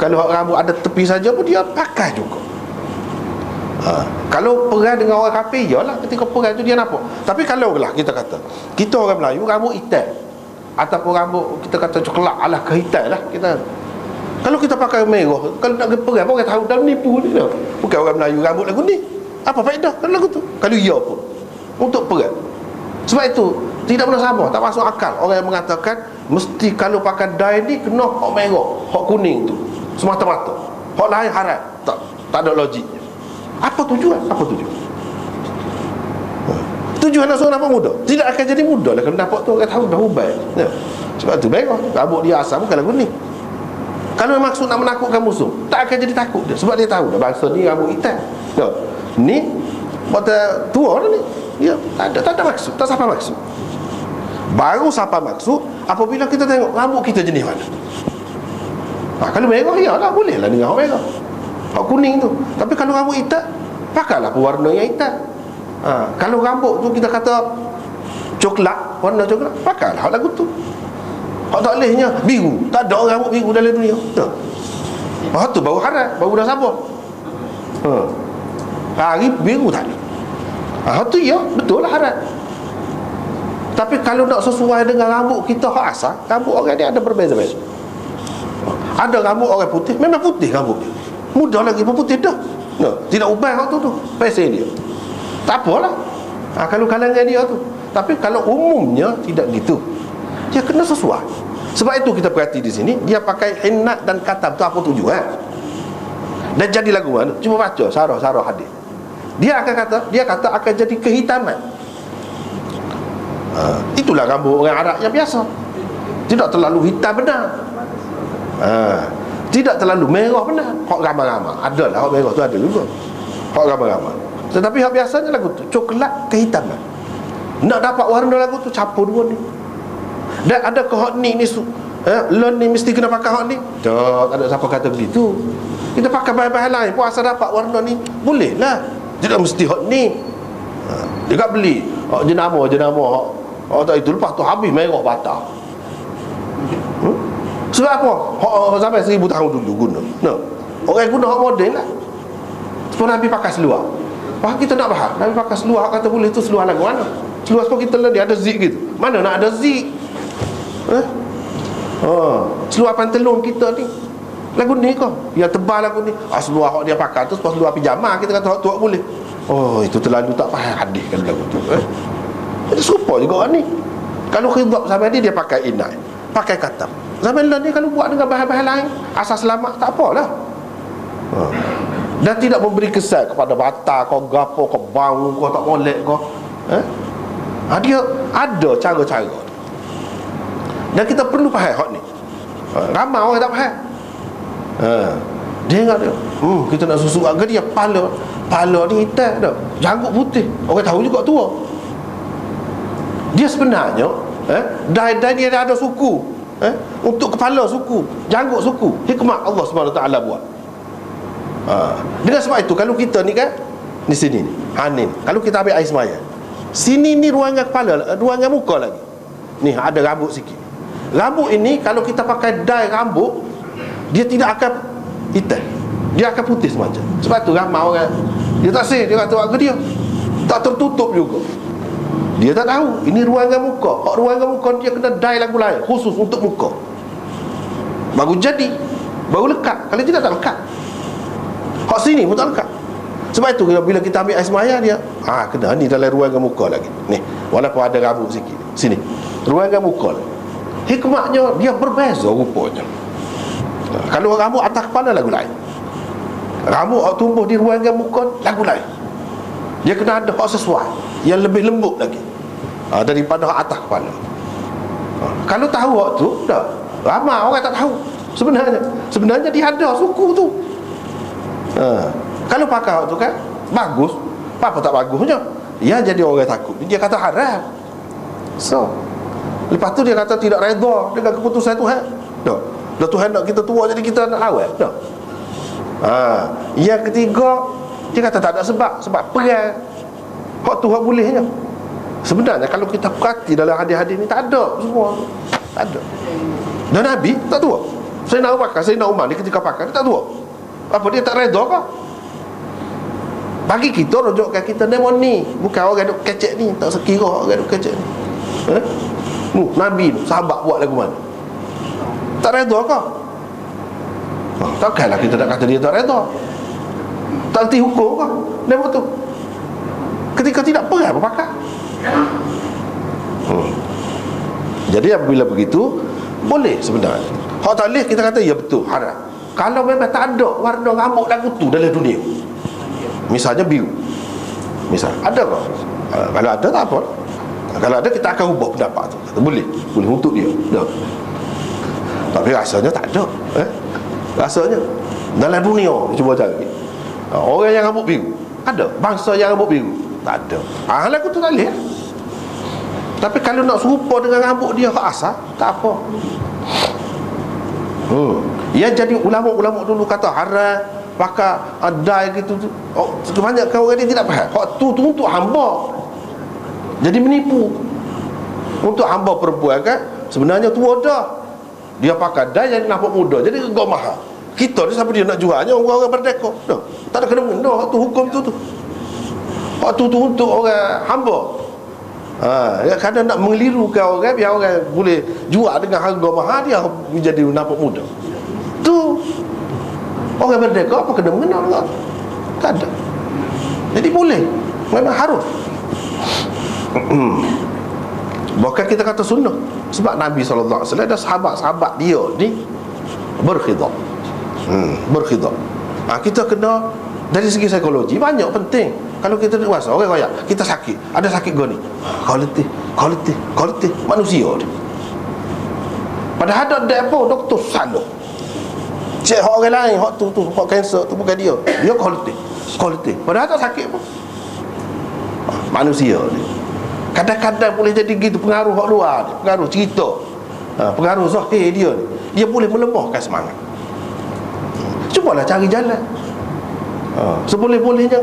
Speaker 1: Kalau rambut ada tepi saja pun dia pakai juga. Kalau perang dengan orang kafir, yalah ketika perang tu dia nampak. Tapi kalau lah kita kata, kita orang Melayu rambut hitam ataupun rambut kita kata coklat, alah kehitam lah kita. Kalau kita pakai merah, kalau nak pergi perang orang tahu dah menipu ni dah. Bukan orang Melayu rambut lagu ni. Apa faedah kalau lagu tu? Kalau ya pun untuk perang. Sebab itu tidak pernah sama, tak masuk akal orang yang mengatakan mesti kalau pakai dye ni kena hak merah, hak kuning tu semata-mata, hak lain haram. Tak ada logiknya. Apa tujuan? Apa tujuan? Tujuan nak suruh nampak muda? Tidak akan jadi muda lah kalau nampak tu orang tahu dah ubah. Sebab tu merah, rambut dia asal bukan lagu ni. Kalau maksud nak menakutkan musuh, tak akan jadi takut dia. Sebab dia tahu dah bangsa ni rambut hitam. Ni mata tua dah ni. Dia tak ada maksud, tak siapa maksud. Baru siapa maksud apabila kita tengok rambut kita jenis mana. Kalau merah, ya lah boleh lah dengan merah, hak kuning tu. Tapi kalau rambut hitam, pakailah pewarna yang hitam. Kalau rambut tu kita kata coklat, warna coklat, pakailah hak lagu tu. Hak tak bolehnya biru, tak ada orang rambut biru dalam dunia. Tu baru haram, baru dah sabar. Hari biru tak ada. Tu ya, betul lah haram. Tapi kalau nak sesuai dengan rambut kita hak asal, rambut orang ni ada berbeza-beza. Ada rambut orang putih, memang putih rambut dia. Mudah lagi pun putih dah. Tidak ubah hak tu pasal dia. Tak apalah. Kalau kalangan dia tu. Tapi kalau umumnya tidak gitu. Dia kena sesuai. Sebab itu kita perhati di sini, dia pakai hinnat dan katam tu apa tujuan? Dan jadi lagu mana? Cuba baca sarah hadis. Dia kata akan jadi kehitaman. Itulah rambut orang Arab yang biasa. Tidak terlalu hitam benar. Tidak terlalu merah benar. Hak ramai-ramai. Adalah hak merah tu ada juga. Hak ramai-ramai. Tetapi hak biasanya lagu tu coklat kehitaman. Nak dapat warna lagu tu campur dua ni. Dan adakah hak ni lon ni mesti kena pakai hak ni? Tak ada siapa kata begitu. Kita pakai bahan-bahan lain pun asal dapat warna ni boleh lah. Tidak mesti hak ni. Dia tak beli hak jenama hak tak itu, lepas tu habis merah patah. Sebab apa? Hak sampai 1000 tahun dulu guna. Orang guna hak moden lah. Sebab Nabi pakai seluar. Kita nak faham Nabi pakai seluar, kata boleh tu seluar lagu mana? Seluar sebab kita dia ada zik gitu. Mana nak ada zik? Seluar pantelon kita ni lagu ni kau, yang tebal lagu ni. Seluar hak dia pakai tu sebab seluar pijama, kita kata hak tu boleh. Itu terlalu tak faham hadis kan lagu tu. Jadi serupa juga orang ni. Kalau khidab zaman dia pakai inai, pakai katam. Zaman ni kalau buat dengan bahan-bahan lain asas selamat tak apalah. Dan tidak memberi kesan kepada bata kau, gapo kau, bau kau, tak molek kau. Dia ada cara-cara. Dan kita perlu faham hak ni. Ramai orang tak faham. Dia ingat dia, kita nak susu ke dia pala ni hitam dah, janggut putih. Orang tahu juga tua. Dia sebenarnya dai dia ada suku. Untuk kepala suku, janggut suku. Hikmah Allah SWT buat. Dengan sebab itu kalau kita ni kan di sini ni, ni kalau kita ambil air semaya, sini ni ruangan kepala, ruangan muka lagi. Ni ada rambut sikit. Rambut ini kalau kita pakai dye rambut, dia tidak akan hitam, dia akan putih semacam. Sebab tu ramai orang dia tak sih, dia kata ke dia tak tertutup juga. Dia tak tahu ini ruangan muka. Ruangan muka dia kena dye lagu lain khusus untuk muka. Baru jadi, baru lekat. Kalau tidak tak lekat. Hak sini pun tak lekat. Sebab itu bila kita ambil air semaya dia, kena ni dalam ruangan muka lagi. Ni, walaupun ada rambut sikit. Sini, ruangan muka lagi. Hikmahnya dia berbeza rupanya. Kalau rambut atas kepala lagu lain, rambut tumbuh di ruangan muka lagu lain. Dia kena ada hak sesuai yang lebih lembut lagi daripada hak atas kepala. Kalau tahu hak tu dah, ramai orang tak tahu. Sebenarnya dia ada suku tu. Kalau pakai hak tu kan bagus, apa tak bagusnya? Ya jadi orang takut. Dia kata haram. So Lepas tu dia kata tidak redha dengan keputusan Tuhan. Tak. Dah Tuhan nak kita tua jadi kita nak lawan. Tak. Yang ketiga, dia kata tak ada sebab. Sebab perang hak tu hak bolehnya. Sebenarnya kalau kita perhati dalam hadis-hadis ni, tak ada semua. Tak ada. Dan Nabi tak tua. Sayyidina Abu Bakar, Sayyidina Umar, dia ketika pakai, dia tak tua. Apa dia tak redha ke? Bagi kita rujukkan kita demoni, bukan orang duk kecek ni, tak sekira orang duk kecek ni. Nabi tu, sahabat buat lagu mana? Tak redha ke? Takkanlah kita nak kata dia tak redha. Tak erti hukum ke? Demo tu. Ketika tidak perang berpakat. Jadi apabila begitu, boleh sebenarnya. Hak tak boleh kita kata ya betul, haram. Kalau memang tak ada warna rambut lagu tu dalam dunia, misalnya biru, misal ada ke? Kalau ada tak apa. Kalau ada kita akan ubah pendapat tu. Kata, boleh untuk dia. Tak. Tapi rasanya tak ada. Rasanya dalam dunia cuba cari. Orang yang rambut biru ada, bangsa yang rambut biru tak ada. Lagu tu tak boleh. Tapi kalau nak serupa dengan rambut dia hak asal, tak apa. Yang jadi ulama-ulama dulu kata haram pakai dai gitu tu. Kebanyakan orang dia tidak faham. Hak tu untuk hamba. Jadi menipu. Untuk hamba perempuan kan sebenarnya tua dah. Dia pakai dai yang nampak muda. Jadi gak mahal. Kita ni siapa dia nak jualnya orang-orang berdeka. Dah. Tak ada kena-mengena hak tu hukum tu. Hak tu untuk orang hamba. Kadang nak mengelirukan orang biar orang boleh jual dengan harga mahal, dia menjadi nampak muda. Tu orang merdeka apa kena mengenal tak? Tak ada. Jadi boleh, memang harus. Bukan kita kata sunnah. Sebab Nabi SAW dan sahabat-sahabat dia ni berkhidmat. Berkhidmat. Kita kena dari segi psikologi banyak penting. Kalau kita dewasa, orang kaya, kita sakit, ada sakit gini, kualiti manusia dia. Padahal ada apa doktor salah. Cek hak orang lain, hak tu hak kanser tu bukan dia. Dia kualiti. Padahal tak sakit pun. Manusia dia. Kadang-kadang boleh jadi gitu, pengaruh hak luar dia, pengaruh cerita, pengaruh zahir dia ni. Dia boleh melemahkan semangat. Cubalah cari jalan. Seboleh-bolehnya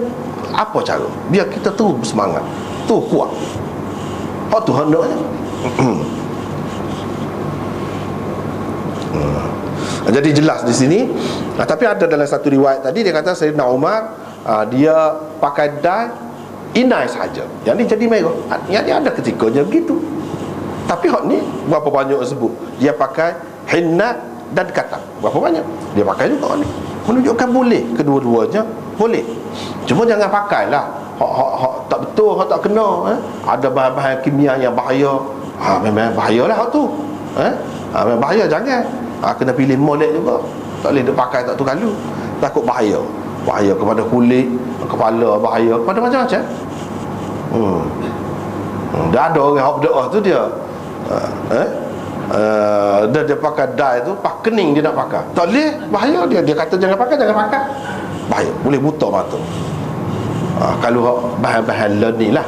Speaker 1: apa cara biar kita terus bersemangat, tu kuat. Hak tu hendaknya. Jadi jelas di sini. Tapi ada dalam satu riwayat tadi dia kata Sayyidina Umar dia pakai dai inai saja. Yang ni jadi merah. Yang ni ada ketikanya begitu. Tapi hak ni berapa banyak sebut dia pakai hinna dan katam. Berapa banyak dia pakai juga ni. Menunjukkan boleh kedua-duanya boleh. Cuma jangan pakailah hak tak betul, hak tak kena. Ada bahan-bahan kimia yang bahaya. Memang bahayalah hak tu. Memang bahaya, jangan. Kena pilih molek juga. Tak boleh dia pakai tak tu kalu. Takut bahaya. Bahaya kepada kulit, kepala, bahaya kepada macam-macam. Dah ada orang hak berdoa tu dia dia pakai dai tu, pak kening dia nak pakai. Tak boleh, bahaya dia. Dia kata jangan pakai. Bahaya, boleh buta mata. Kalau bahan-bahan learning lah,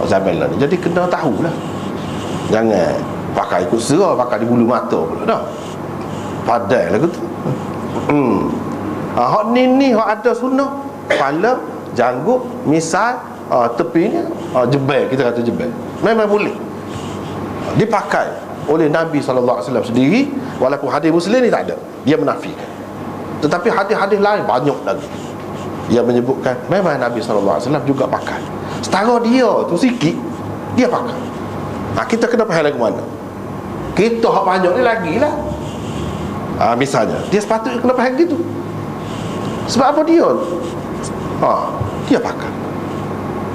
Speaker 1: zaman learning. Jadi kena tahulah. Jangan pakai ikut serah, pakai di bulu mata pula dah. Padai lah gitu. Hak ni hak ada sunnah. Kepala, janggut, misal tepinya jebel, kita kata jebel. Memang boleh dipakai oleh Nabi SAW sendiri. Walaupun hadis Muslim ni tak ada, dia menafikan. Tetapi hadis-hadis lain banyak lagi yang menyebutkan memang Nabi SAW juga pakai. Setara dia tu sikit, dia pakai. Kita kena faham lagu mana. Kita hak banyak ni lagilah. Misalnya dia sepatutnya kena faham gitu. Sebab apa dia dia pakai.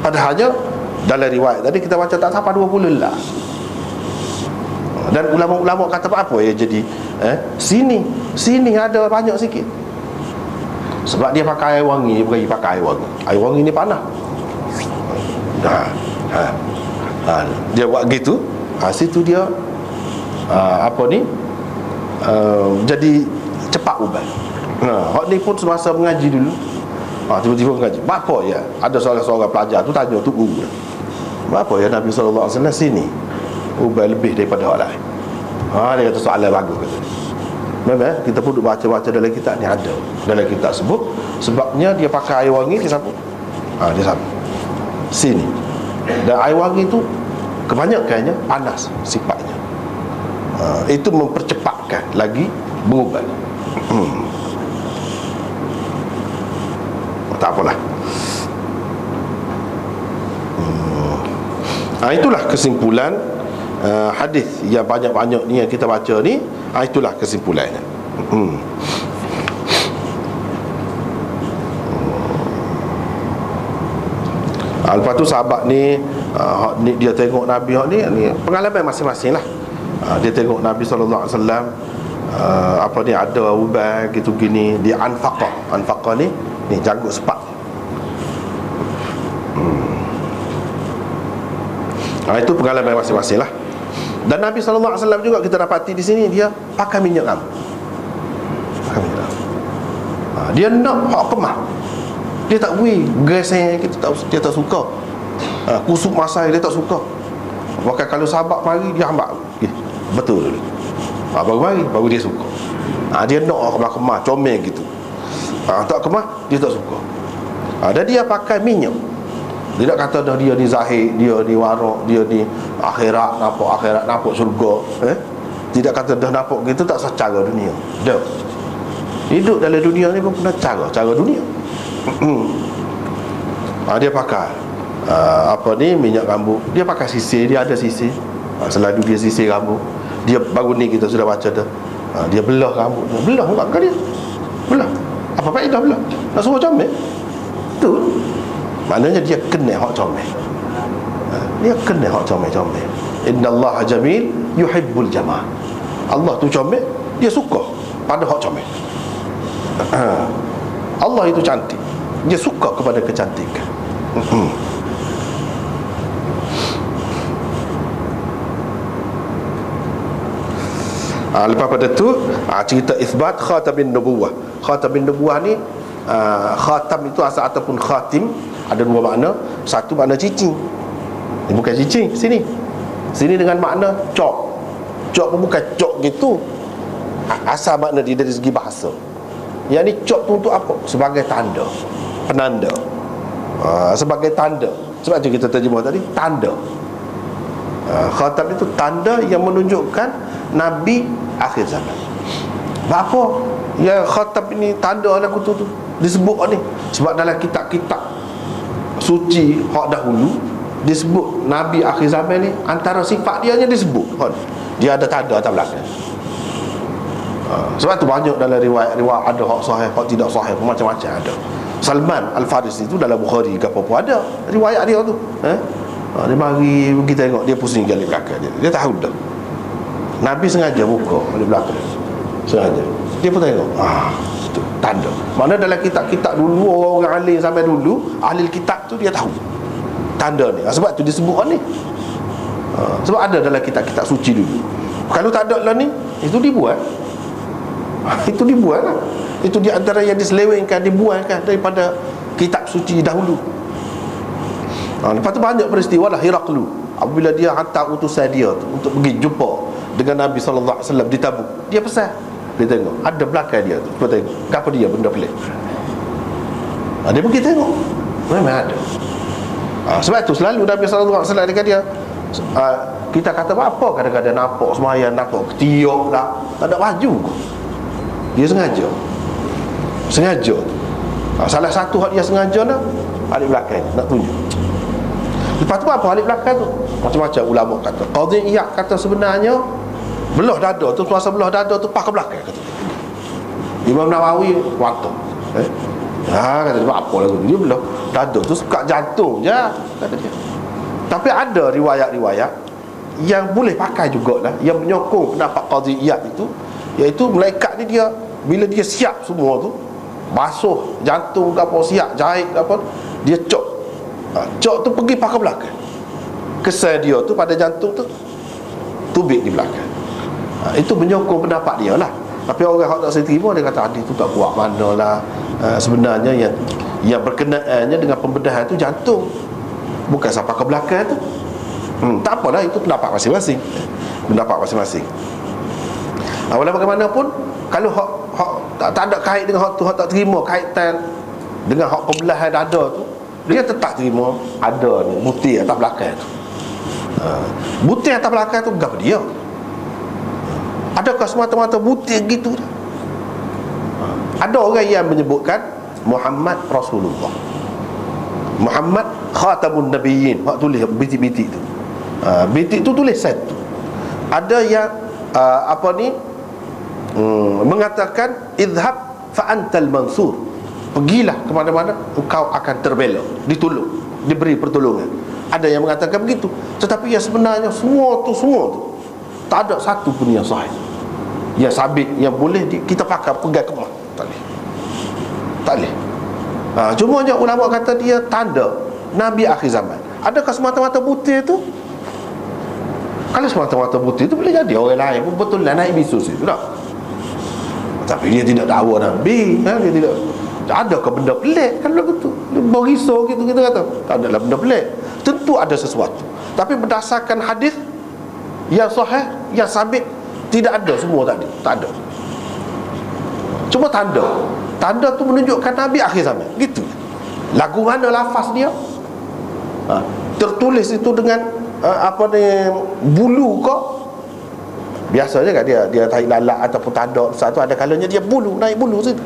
Speaker 1: Padahalnya dalam riwayat tadi kita baca tak sampai 20 lah. Dan ulama-ulama kata apa ya jadi sini ada banyak sikit. Sebab dia pakai air wangi, dia pergi pakai air wangi. Air wangi ni panas. Dia buat gitu. Situ dia jadi cepat ubah. Hak ni pun semasa mengaji dulu. Tiba-tiba mengaji. Apa ya? Ada seorang pelajar tu tanya tu guru. Apa ya Nabi SAW sini? ubat lebih daripada orang lain. Dia kata soalan bagus kata. Memang kita pun duk baca-baca dalam kitab ni ada. Dalam kitab sebut sebabnya dia pakai air wangi dia sapu. Dia sapu sini. Dan air wangi tu kebanyakannya panas sifatnya. Itu mempercepatkan lagi berubat. Tak apalah. Itulah kesimpulan hadis yang banyak-banyak ni yang kita baca ni. Itulah kesimpulannya. Lepas tu sahabat ni, dia tengok Nabi ni pengalaman masing-masing lah. Dia tengok Nabi SAW, apa ni, ada ubat gitu gini. Dia anfaqah ni janggut sepak. Itu pengalaman masing-masing lah. Dan Nabi SAW juga kita dapati di sini dia pakai minyak rambut. Dia nak hak kemah. Dia tak boleh geseng, dia tak suka. Kusuk masai dia tak suka. Bahkan kalau sahabat mari dia hambak. Betul. Baru dia suka. Dia nak kemah comel gitu. Tak kemah dia tak suka. Dan dia pakai minyak. Dia tak kata dah dia ni zahid, dia ni warak, dia ni akhirat nampak syurga. Tidak kata dah nampak gitu, tak sah cara dunia. Dah hidup dalam dunia ni pun kena cara dunia. Dia pakai minyak rambut. Dia pakai sisir, dia ada sisir. Selalu dia sisir rambut. Dia baru ni kita sudah baca dah. Dia belah rambut. Belah enggak dia? Belah. Apa faedah belah? Nak suruh comel? Tu maknanya dia kena hak comel. Dia kena hak comel. Innallaha jamil yuhibbul jamal. Allah tu comel, dia suka pada hak comel. Allah itu cantik, dia suka kepada kecantikan. Lepas pada tu cerita isbat khatamin nubuwah. Khatamin nubuwah ni, khatam itu asal ataupun khatim ada dua makna. Satu makna cincin. Ini bukan cincin sini dengan makna cok. Cok pun bukan cok gitu. Asal makna dia dari segi bahasa. Yang ni cok tu untuk apa? Sebagai tanda, penanda. Sebagai tanda. Sebab tu kita terjemah tadi, tanda. Khatam itu tanda yang menunjukkan Nabi akhir zaman. Apa yang khatam ini tanda lagu tu disebut ni? Sebab dalam kitab-kitab suci hak dahulu disebut Nabi akhir zaman ni, antara sifat dia hanya disebut dia ada tanda atas belakang. Sebab tu banyak dalam riwayat ada hak sahih, hak tidak sahih, macam-macam ada. Salman Al-Farisi tu dalam Bukhari ke apa-apa ada riwayat dia tu. Dia mari kita tengok, dia pusing gali belakang dia tahu dah Nabi sengaja buka balik belakang, sengaja. Dia pun tengok, itu tanda. Mana dalam kitab-kitab dulu, orang alim sampai dulu, ahli kitab tu dia tahu tanda ni. Sebab tu disebut ni. Sebab ada dalam kitab-kitab suci dulu. Kalau tak ada lah ni, itu dibuat. Itu dibuat lah. Itu di antara yang diselewengkan, dibuatkan daripada kitab suci dahulu. Lepas tu banyak peristiwa lah. Heraklu, apabila dia hantar utusan dia tu untuk pergi jumpa dengan Nabi SAW di Tabuk, dia pesan. Dia tengok, ada belakang dia tu, cuba tengok, apa dia benda pelik. Dia pergi tengok, memang ada. Sebab tu selalu Nabi SAW dengan dia, kita kata apa, kadang-kadang nampak semayang, nampak ketiak lah, tak ada baju. Dia sengaja. Salah satu hak dia sengaja lah, alik belakang nak tunjuk. Lepas tu apa alik belakang tu? Macam-macam ulama kata. Qadhi Iyad kata sebenarnya belah dada tu, kuasa belah dada tu pakai belakang kata. Imam Nawawi waktu kata dia apa lagu dia belah dada tu suka jantung je kata dia. Tapi ada riwayat-riwayat yang boleh pakai jugalah, yang menyokong pendapat Qadhi Iyad itu, iaitu malaikat ni dia bila dia siap semua tu, basuh jantung ke apa, siap jahit ke apa, dia cok tu pergi pakai belakang. Kesan dia tu pada jantung tu tubik di belakang. Itu menyokong pendapat dia lah. Tapi orang yang tak terima, dia kata hadis tu tak kuat manalah. Sebenarnya yang berkenaannya dengan pembedahan tu jantung, bukan sampai ke belakang tu. Tak apalah, itu pendapat masing-masing. Pendapat masing-masing. Walau bagaimanapun, kalau hak tak ada kait dengan hak tu, hak tak terima kaitan dengan hak pembelahan dada tu, dia tetap terima ada ni butir atas belakang tu. Butir atas belakang tu gap dia. Adakah semata-mata butir gitu? Ada orang yang menyebutkan Muhammad Rasulullah, Muhammad Khatamun Nabiyyin, hak tulis bintik-bintik tu. Bintik tu tulis satu. Ada yang mengatakan idhab fa antal mansur, pergilah ke mana-mana engkau akan terbela, ditolong, diberi pertolongan. Ada yang mengatakan begitu. Tetapi yang sebenarnya semua tu tak ada satu pun yang sahih, yang sabit, yang boleh kita pakai pegang kemah. Tak boleh. Cuma je ulama kata dia tanda Nabi akhir zaman. Adakah semata-mata butir tu? Kalau semata-mata butir tu boleh jadi orang lain pun betul lah naik bisus itu tak? Tapi dia tidak dakwa Nabi, dia tidak. Adakah benda pelik kalau begitu? Berisau gitu kita kata. Tak adalah benda pelik. Tentu ada sesuatu. Tapi berdasarkan hadis yang sahih, yang sabit, tidak ada semua tadi. Tak ada. Cuma tanda tu menunjukkan Nabi akhir zaman. Gitu. Lagu mana lafaz dia? Tertulis itu dengan bulu kok. Biasanya kan dia tahi lalat ataupun tanda satu, ada kalanya dia naik bulu situ.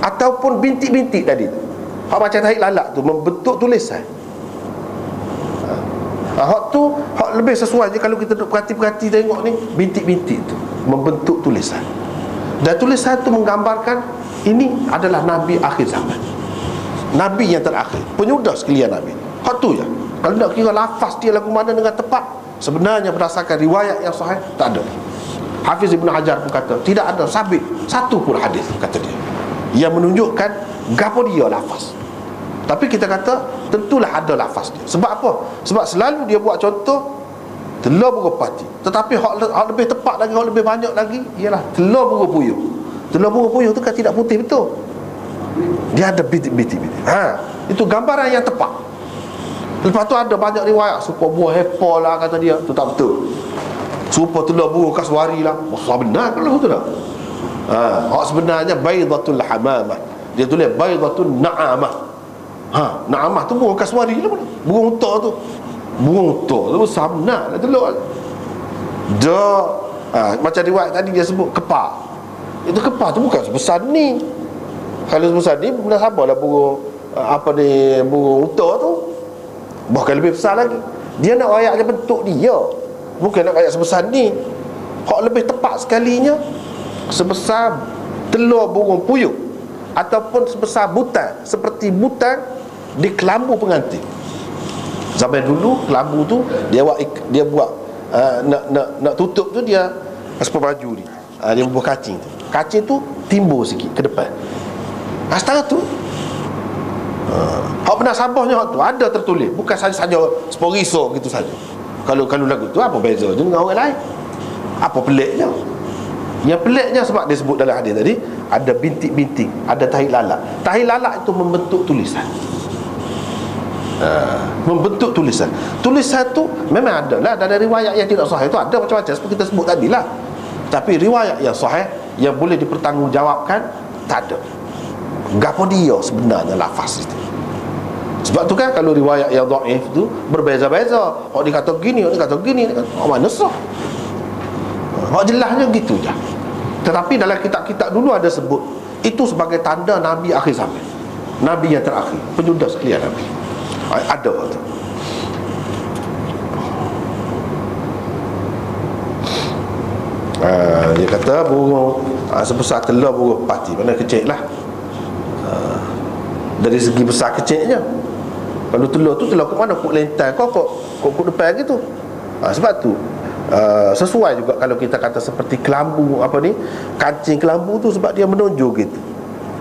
Speaker 1: Ataupun bintik-bintik tadi. Hak macam tahi lalat tu membentuk tulisan. Hak lebih sesuai je kalau kita duduk perhati-perhati tengok ni, bintik-bintik tu membentuk tulisan. Dan tulisan tu menggambarkan ini adalah Nabi akhir zaman, Nabi yang terakhir, penyudah sekalian Nabi. Hak tu je. Kalau nak kira lafaz dia lagu mana dengan tepat, sebenarnya berdasarkan riwayat yang sahih tak ada. Hafiz Ibn Hajar pun kata tidak ada sabit satu pun hadis, kata dia, yang menunjukkan gapo dia lafaz. Tapi kita kata tentulah ada lafaz dia. Sebab apa? Sebab selalu dia buat contoh telur burung pati. Tetapi hak lebih tepat lagi, hak lebih banyak lagi ialah telur burung puyuh. Telur burung puyuh tu kan tidak putih betul, dia ada bintik-bintik. Itu gambaran yang tepat. Lepas tu ada banyak riwayat supaya buah hepa lah, kata dia, tu tak betul. Supaya telur burung kasuari lah, masa benar kalau betul tak? Hak sebenarnya baydatul hamamah. Dia tulis baydatul na'amah. Na'amah tu burung kasuari lah, burung unta tu. Burung unta tu besar benar lah telur dia. Macam riwayat tadi dia sebut kepar. Itu kepar tu bukan sebesar ni. Kalau sebesar ni benar sabarlah burung burung unta tu, bahkan lebih besar lagi. Dia nak ayat bentuk dia, bukan nak ayat sebesar ni. Hak lebih tepat sekalinya sebesar telur burung puyuh, ataupun sebesar butan, seperti butan di kelambu pengantin. Zaman dulu kelambu tu dia buat nak tutup tu, dia sepa baju ni, dia buat kacing tu. Kacing tu timbul sikit ke depan. Setengah tu hak benar sabahnya hak tu ada tertulis, bukan saja sporiso gitu saja. Kalau lagu tu apa beza dengan orang lain? Apa peliknya? Yang peliknya sebab dia sebut dalam hadis tadi ada bintik-bintik, ada tahi lalat. Tahi lalat itu membentuk tulisan. Membentuk tulisan. Tulisan tu memang ada lah dalam riwayat yang tidak sahih tu, ada macam-macam seperti kita sebut tadi lah. Tapi riwayat yang sahih yang boleh dipertanggungjawabkan tak ada. Gapo dia sebenarnya lafaz itu. Sebab tu kan kalau riwayat yang dhaif tu berbeza-beza. Orang dia kata gini, orang dia kata gini, mana sah? Jelasnya gitu je. Tetapi dalam kitab-kitab dulu ada sebut itu sebagai tanda Nabi akhir zaman, Nabi yang terakhir, penyudah sekalian Nabi. Ada tu. Dia kata burung sebesar telur burung pati, mana kecil lah. Dari segi besar kecilnya. Kalau telur tu telur ke mana, kok lentai kok depan gitu. Sebab tu sesuai juga kalau kita kata seperti kelambu kancing kelambu tu, sebab dia menonjol gitu.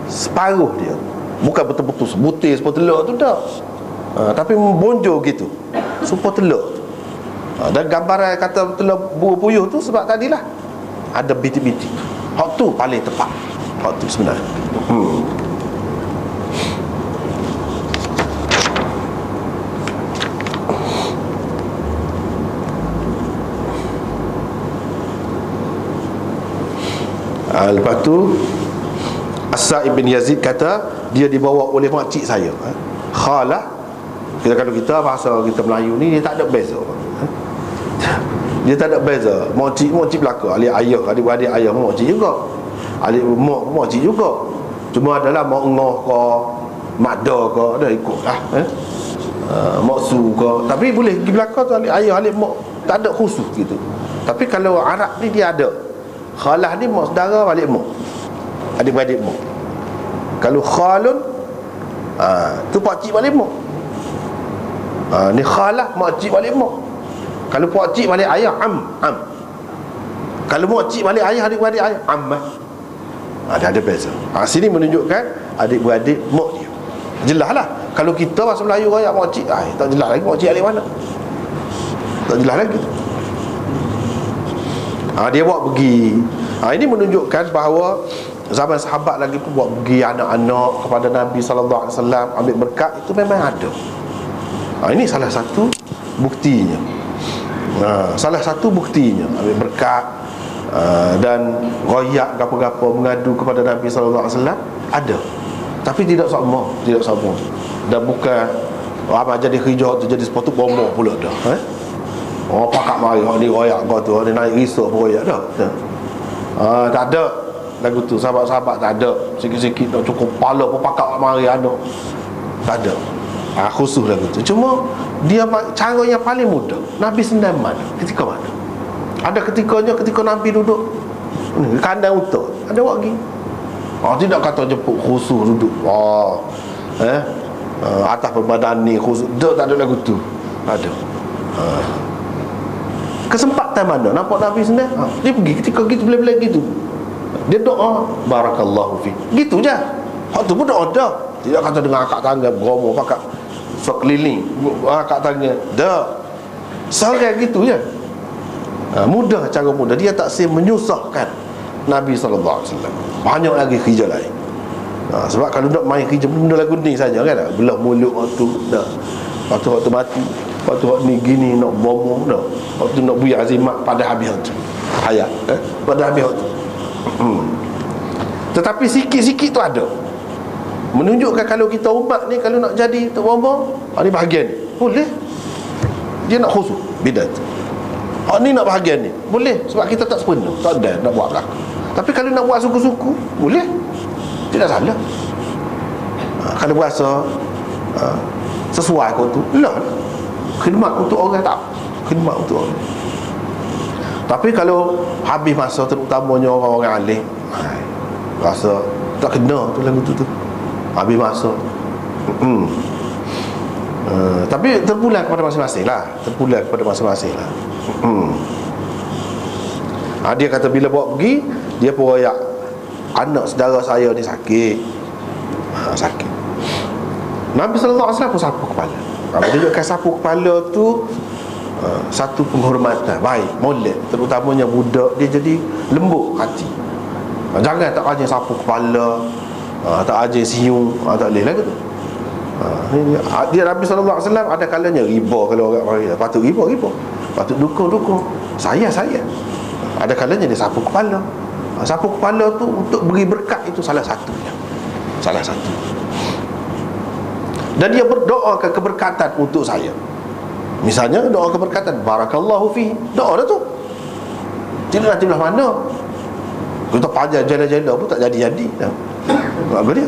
Speaker 1: Separuh dia, bukan betul-betul sebutir seperti telur tu tak. Tapi membonjol gitu supaya telur tu. Dan gambaran kata telur burung puyuh tu sebab tadilah ada bintik-bintik. Hak tu paling tepat. Hak tu sebenarnya. Lepas tu As-Sa'ib bin Yazid kata dia dibawa oleh makcik saya. Khalah, kalau kita bahasa kita Melayu ni, dia tak ada beza. Dia tak ada beza. Makcik belaka, ayah, adik-adik ayah makcik juga, adik mak makcik juga. Cuma adalah mak ngah ke mak da ke, ada ikutlah maksu ke. Tapi boleh pergi belakang tu alik ayah, alik mak, tak ada khusus gitu. Tapi kalau Arab ni dia ada. Khalah ni mak saudara balik mak, adik-adik mak. Kalau khalun, tu pakcik balik mak. Ni khalah, makcik balik mak. Kalau pakcik balik ayah, am. Kalau makcik balik ayah, adik-adik ayah, am. Dia ada beza. Sini menunjukkan adik-beradik mak dia. Jelas lah. Kalau kita bahasa Melayu raya makcik, tak jelas lagi makcik balik mana. Tak jelas lagi. Dia bawa pergi. Ini menunjukkan bahawa zaman sahabat lagi pun buat pergi anak-anak kepada Nabi SAW ambil berkat, itu memang ada. Ini salah satu buktinya. Salah satu buktinya ambil berkat dan royak apa-apa mengadu kepada Nabi SAW ada. Tapi tidak sama. Dan bukan apa jadi hijau tu jadi sepatut bombong pula dah. Pakak mari ni royak kau tu, ni naik risau royak dah. Tak ada lagu tu, sahabat-sahabat tak ada. Sikit-sikit nak cukup kepala pun pakak mari anak. Tak ada. Khusus lagu tu. Cuma dia cara yang paling mudah. Nabi sendiri mana? Ketika mana? Ada ketikanya ketika Nabi duduk kandang unta, ada buat lagi. Tidak kata jemput khusus duduk atas perbadan ni khusus. Tak ada lagu tu. Ada. Kesempatan mana nampak Nabi sendiri? Dia pergi ketika gitu, boleh-boleh gitu. Dia doa barakallahu fi. Gitu je. Hak tu pun doa dah. Tidak kata dengan akak tangga beromo pakat sekeliling akak tangga. Dah. Seorang gitu je. Mudah, cara mudah. Dia tak menyusahkan Nabi SAW. Banyak lagi kerja lain. Sebab kalau nak main kerja benda lagu ni saja kan, belah mulut waktu dah. Waktu mati, waktu ni gini nak bomo dah. Waktu nak buya azimat pada habis tu. Hayat pada habis tu. Tetapi sikit-sikit tu ada. Menunjukkan kalau kita umat ni, kalau nak jadi tak bomo, ni bahagian ni boleh. Dia nak khusus bidat. Ni nak bahagian ni boleh, sebab kita tak sepenuh, tak ada nak buat belakang. Tapi kalau nak buat suku-suku, boleh, tidak salah. Kalau berasa sesuai kau tu, lah khidmat untuk orang, tak khidmat untuk orang. Tapi kalau habis masa, terutamanya orang-orang alim, rasa tak kena tu lagu tu habis masa. Tapi terpulang kepada masing-masing lah. Dia kata bila bawa pergi, dia pun royak anak saudara saya ni sakit. Sakit. Nabi SAW pun sapu kepala. Dia tunjukkan sapu kepala tu satu penghormatan baik, molek. Terutamanya budak, dia jadi lembut hati. Jangan tak aja sapu kepala, tak aja siung, tak boleh lah gitu. Dia Nabi SAW ada kalanya riba. Kalau orang mari patut riba, patut dukung. Saya ada kalanya dia sapu kepala. Sapu kepala tu untuk beri berkat, itu salah satunya. Dan dia berdoa ke keberkatan untuk saya. Misalnya doa keberkatan barakallahu fi, doa dah tu. Tidak nanti belah mana. Kita panjang jala-jala pun tak jadi-jadi. Apa dia?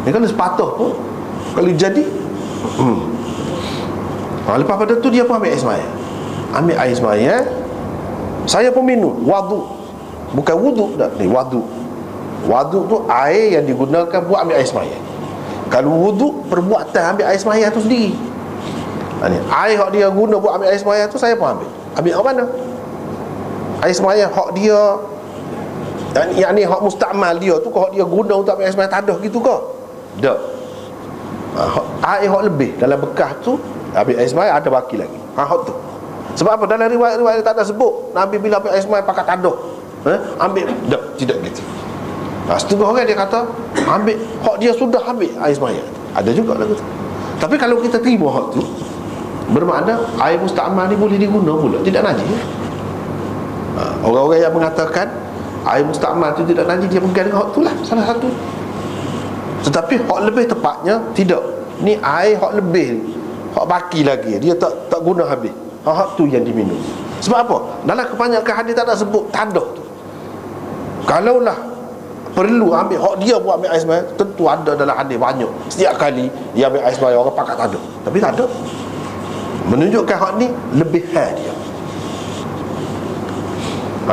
Speaker 1: Ni kalau sepatah pun kalau jadi lepas pada tu dia pun ambil air sembahyang. Ambil air sembahyang. Saya pun minum wadu. Bukan wuduk dah, ni wadu. Wadu tu air yang digunakan buat ambil air sembahyang. Kalau wuduk, perbuatan ambil air sembahyang tu sendiri. Ni air hak dia guna buat ambil air sembahyang tu, saya pun ambil. Ambil hak mana? Air sembahyang hak dia, yang ni hak mustakmal dia tu, hak dia guna untuk ambil air sembahyang, tak ada gitu ke? Tak. Air hak lebih dalam bekas tu, ambil air sembahyang ada baki lagi. Hak tu. Sebab apa? Dalam riwayat tak ada sebut Nabi bila ambil air sembahyang pakai tadah. Ambil tak, tidak gitu. Setengah orang dia kata ambil hak dia sudah ambil air sembahyang. Ada juga lagu tu. Tapi kalau kita terima hak tu, bermakna air mustakmal ni boleh diguna pula, tidak najis. Orang-orang yang mengatakan air mustakmal tu tidak najis, dia pegang dengan hak tu lah, salah satu. Tetapi hak lebih tepatnya tidak. Ni air hak lebih, hak baki lagi, dia tak guna habis. Hak tu yang diminum. Sebab apa? Dalam kebanyakan hadis tak ada sebut tandah tu. Kalaulah perlu ambil hak dia buat ambil air sembahyang, tentu ada dalam hadis banyak. Setiap kali dia ambil air sembahyang orang pakat tandah. Tapi tak ada. Menunjukkan hak ni lebih hal dia.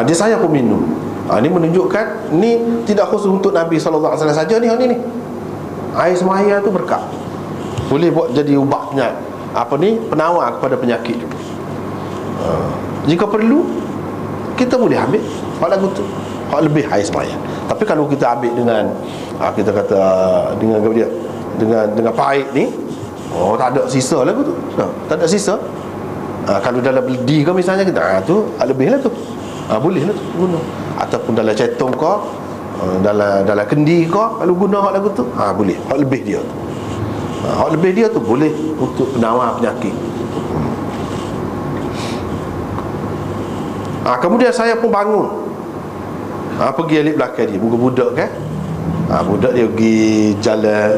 Speaker 1: Dia saya pun minum. Ini menunjukkan ni tidak khusus untuk Nabi SAW saja ni. Ni air sembahyang tu berkat, boleh buat jadi ubat penyakit, penawar kepada penyakit juga. Jika perlu kita boleh ambil hak lagu tu, hak lebih air sembahyang. Tapi kalau kita ambil dengan kita kata dengan apa dia, dengan paik ni, tak ada sisa lagu tu, tak ada sisa. Kalau dalam beldi ke misalnya kita tu lebih lah tu, boleh lah tu guna. Ataupun dalam cetong ke, dalam kendi ke, kalau guna hak lagu tu, boleh. Hak lebih dia tu, hak lebih dia tu boleh untuk penawar penyakit. Kemudian saya pun bangun, pergi alik belakang dia, budak kan, budak dia pergi jalan.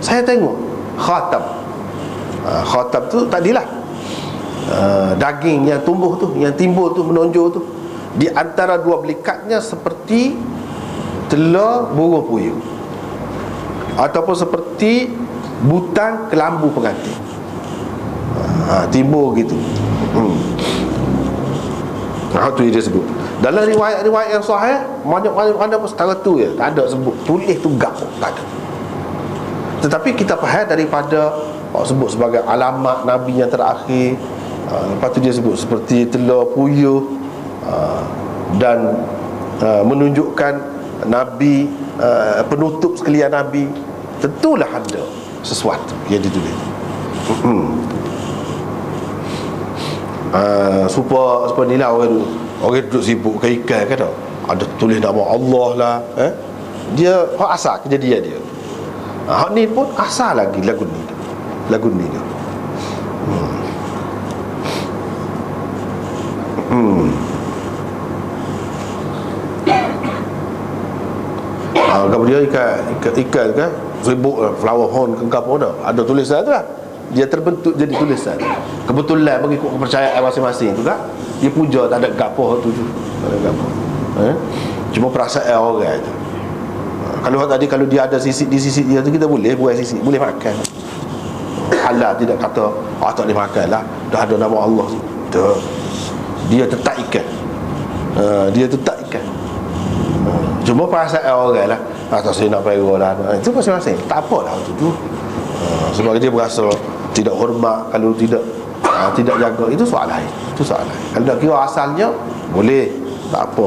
Speaker 1: Saya tengok khatam. Khatam tu tadilah daging yang tumbuh tu, yang timbul tu, menonjol tu, di antara dua belikatnya seperti telur burung puyuh ataupun seperti butang kelambu pengantin. Timbul gitu. Tu dia sebut. Dalam riwayat-riwayat yang sahih, banyak-banyak pun setara tu je, tak ada sebut tulis tu gak, tak ada. Tetapi kita faham daripada sebut sebagai alamat Nabi yang terakhir. Lepas tu dia sebut seperti telur puyuh, dan menunjukkan Nabi, penutup sekalian Nabi. Tentulah ada sesuatu yang ditulis. Supaya ni lah orang duduk sibuk ke ikan kan, ada tulis nama Allah lah, dia hak asal kejadian dia. Hak ni pun asal lagi lagu ni dia. Kemudian ikan kan sibuk flower horn ke apa dah, ada tulisan tu lah, dia terbentuk jadi tulisan. Kebetulan mengikut kepercayaan masing-masing tu kan, dia puja tak ada gapo tu, tak ada gapo, cuma perasaan orang je. Kalau dia ada sisik di sisik dia tu, kita boleh buat sisik, boleh makan halal, tidak kata tak boleh makan lah, dah ada nama Allah tu. Dia tetap ikan, cuma perasaan orang lah, tak saya nak pergi lah, itu masing-masing, tak apalah tu. Sebab dia berasa tidak hormat kalau tidak jaga, itu soal lain. Kalau nak kira asalnya boleh, tak apa.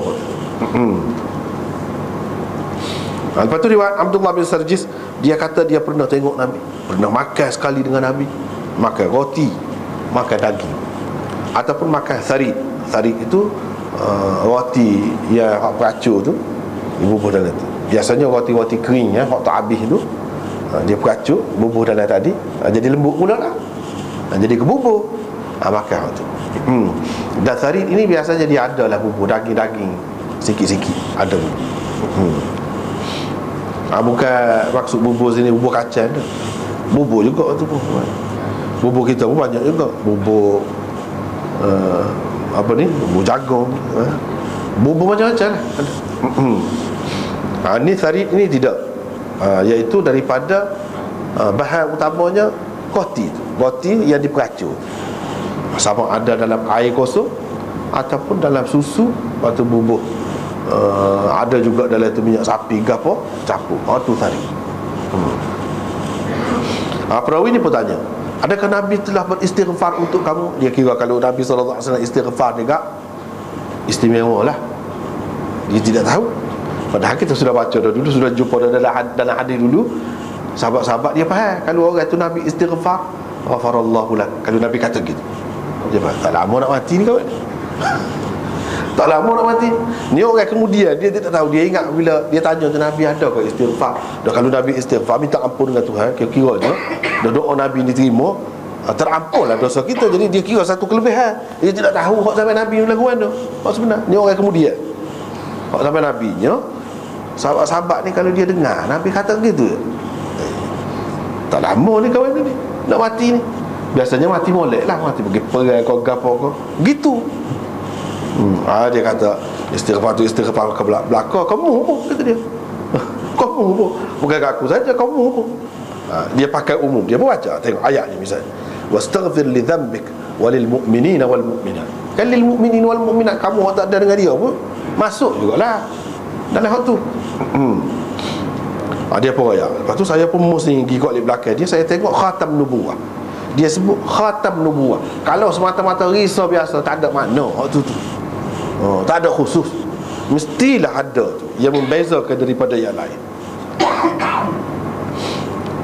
Speaker 1: Lepas tu riwayat Abdullah bin Sarjis, dia kata dia pernah tengok Nabi, pernah makan sekali dengan Nabi, makan roti, makan daging, ataupun makan sarid. Sarid itu roti yang peracur tu, bubuh dalam tu. Biasanya roti-roti kering hak tak habis tu, dia peracur, bubuh dalam tadi, jadi lembut pula lah, jadi kebubuh, makan tu. Dan sarid ini biasanya dia ada lah bubuh daging-daging sikit-sikit ada. Bukan maksud bubur sini bubur kacang tu, bubur juga tu pun. Bubur kita pun banyak juga, bubur bubur jagung, bubur macam-macam lah. Ni sarid ini tidak, iaitu daripada bahan utamanya roti tu, roti yang diperacur, sama ada dalam air kosong ataupun dalam susu atau bubur. Ada juga dalam tu minyak sapi ke apa, campur. Tu sarid. Perawi ni pun tanya, adakah Nabi telah beristighfar untuk kamu? Dia kira kalau Nabi SAW istighfar juga istimewa lah, dia tidak tahu. Padahal kita sudah baca dulu, sudah jumpa dalam hadis dulu, sahabat-sahabat dia faham kalau orang tu Nabi istighfar, ghafarallahu lak. Kalau Nabi kata gitu, dia faham, tak lama nak mati ni kawan, tak lama nak mati. Ni orang kemudian dia tidak tahu, dia ingat bila dia tanya tu Nabi ada ke istighfar. Dah kalau Nabi istighfar minta ampun dengan Tuhan, kira-kiranya dah doa Nabi diterima, terampun lah dosa kita. Jadi dia kira satu kelebihan, dia tidak tahu hak sampai Nabi lakukan tu hak sebenar. Ni orang kemudian. Hak sampai Nabinya, sahabat-sahabat ni kalau dia dengar Nabi kata gitu, tak lama ni kawan ni nak mati ni. Biasanya mati molek lah, mati pergi perai kau gapo kau gitu. Dia kata istighfar tu istighfar ke belakang kamu pun, kata dia. Kamu pun, bukan aku saja, kamu pun. Dia pakai umum, dia pun baca, tengok ayat ni misalnya, wastaghfir li dhanbik walil mu'minina wal mu'minat. Kan lil mu'minin wal mu'minat, kamu tak ada dengan dia pun masuk jugalah dalam hak tu. Dia pun ayat. Lepas tu saya pun mesti pergi kat belakang dia, saya tengok khatam nubuwah. Dia sebut khatam nubuwah. Kalau semata-mata risau biasa, tak ada makna hak tu. Tak ada khusus, mestilah ada tu yang membezakan daripada yang lain.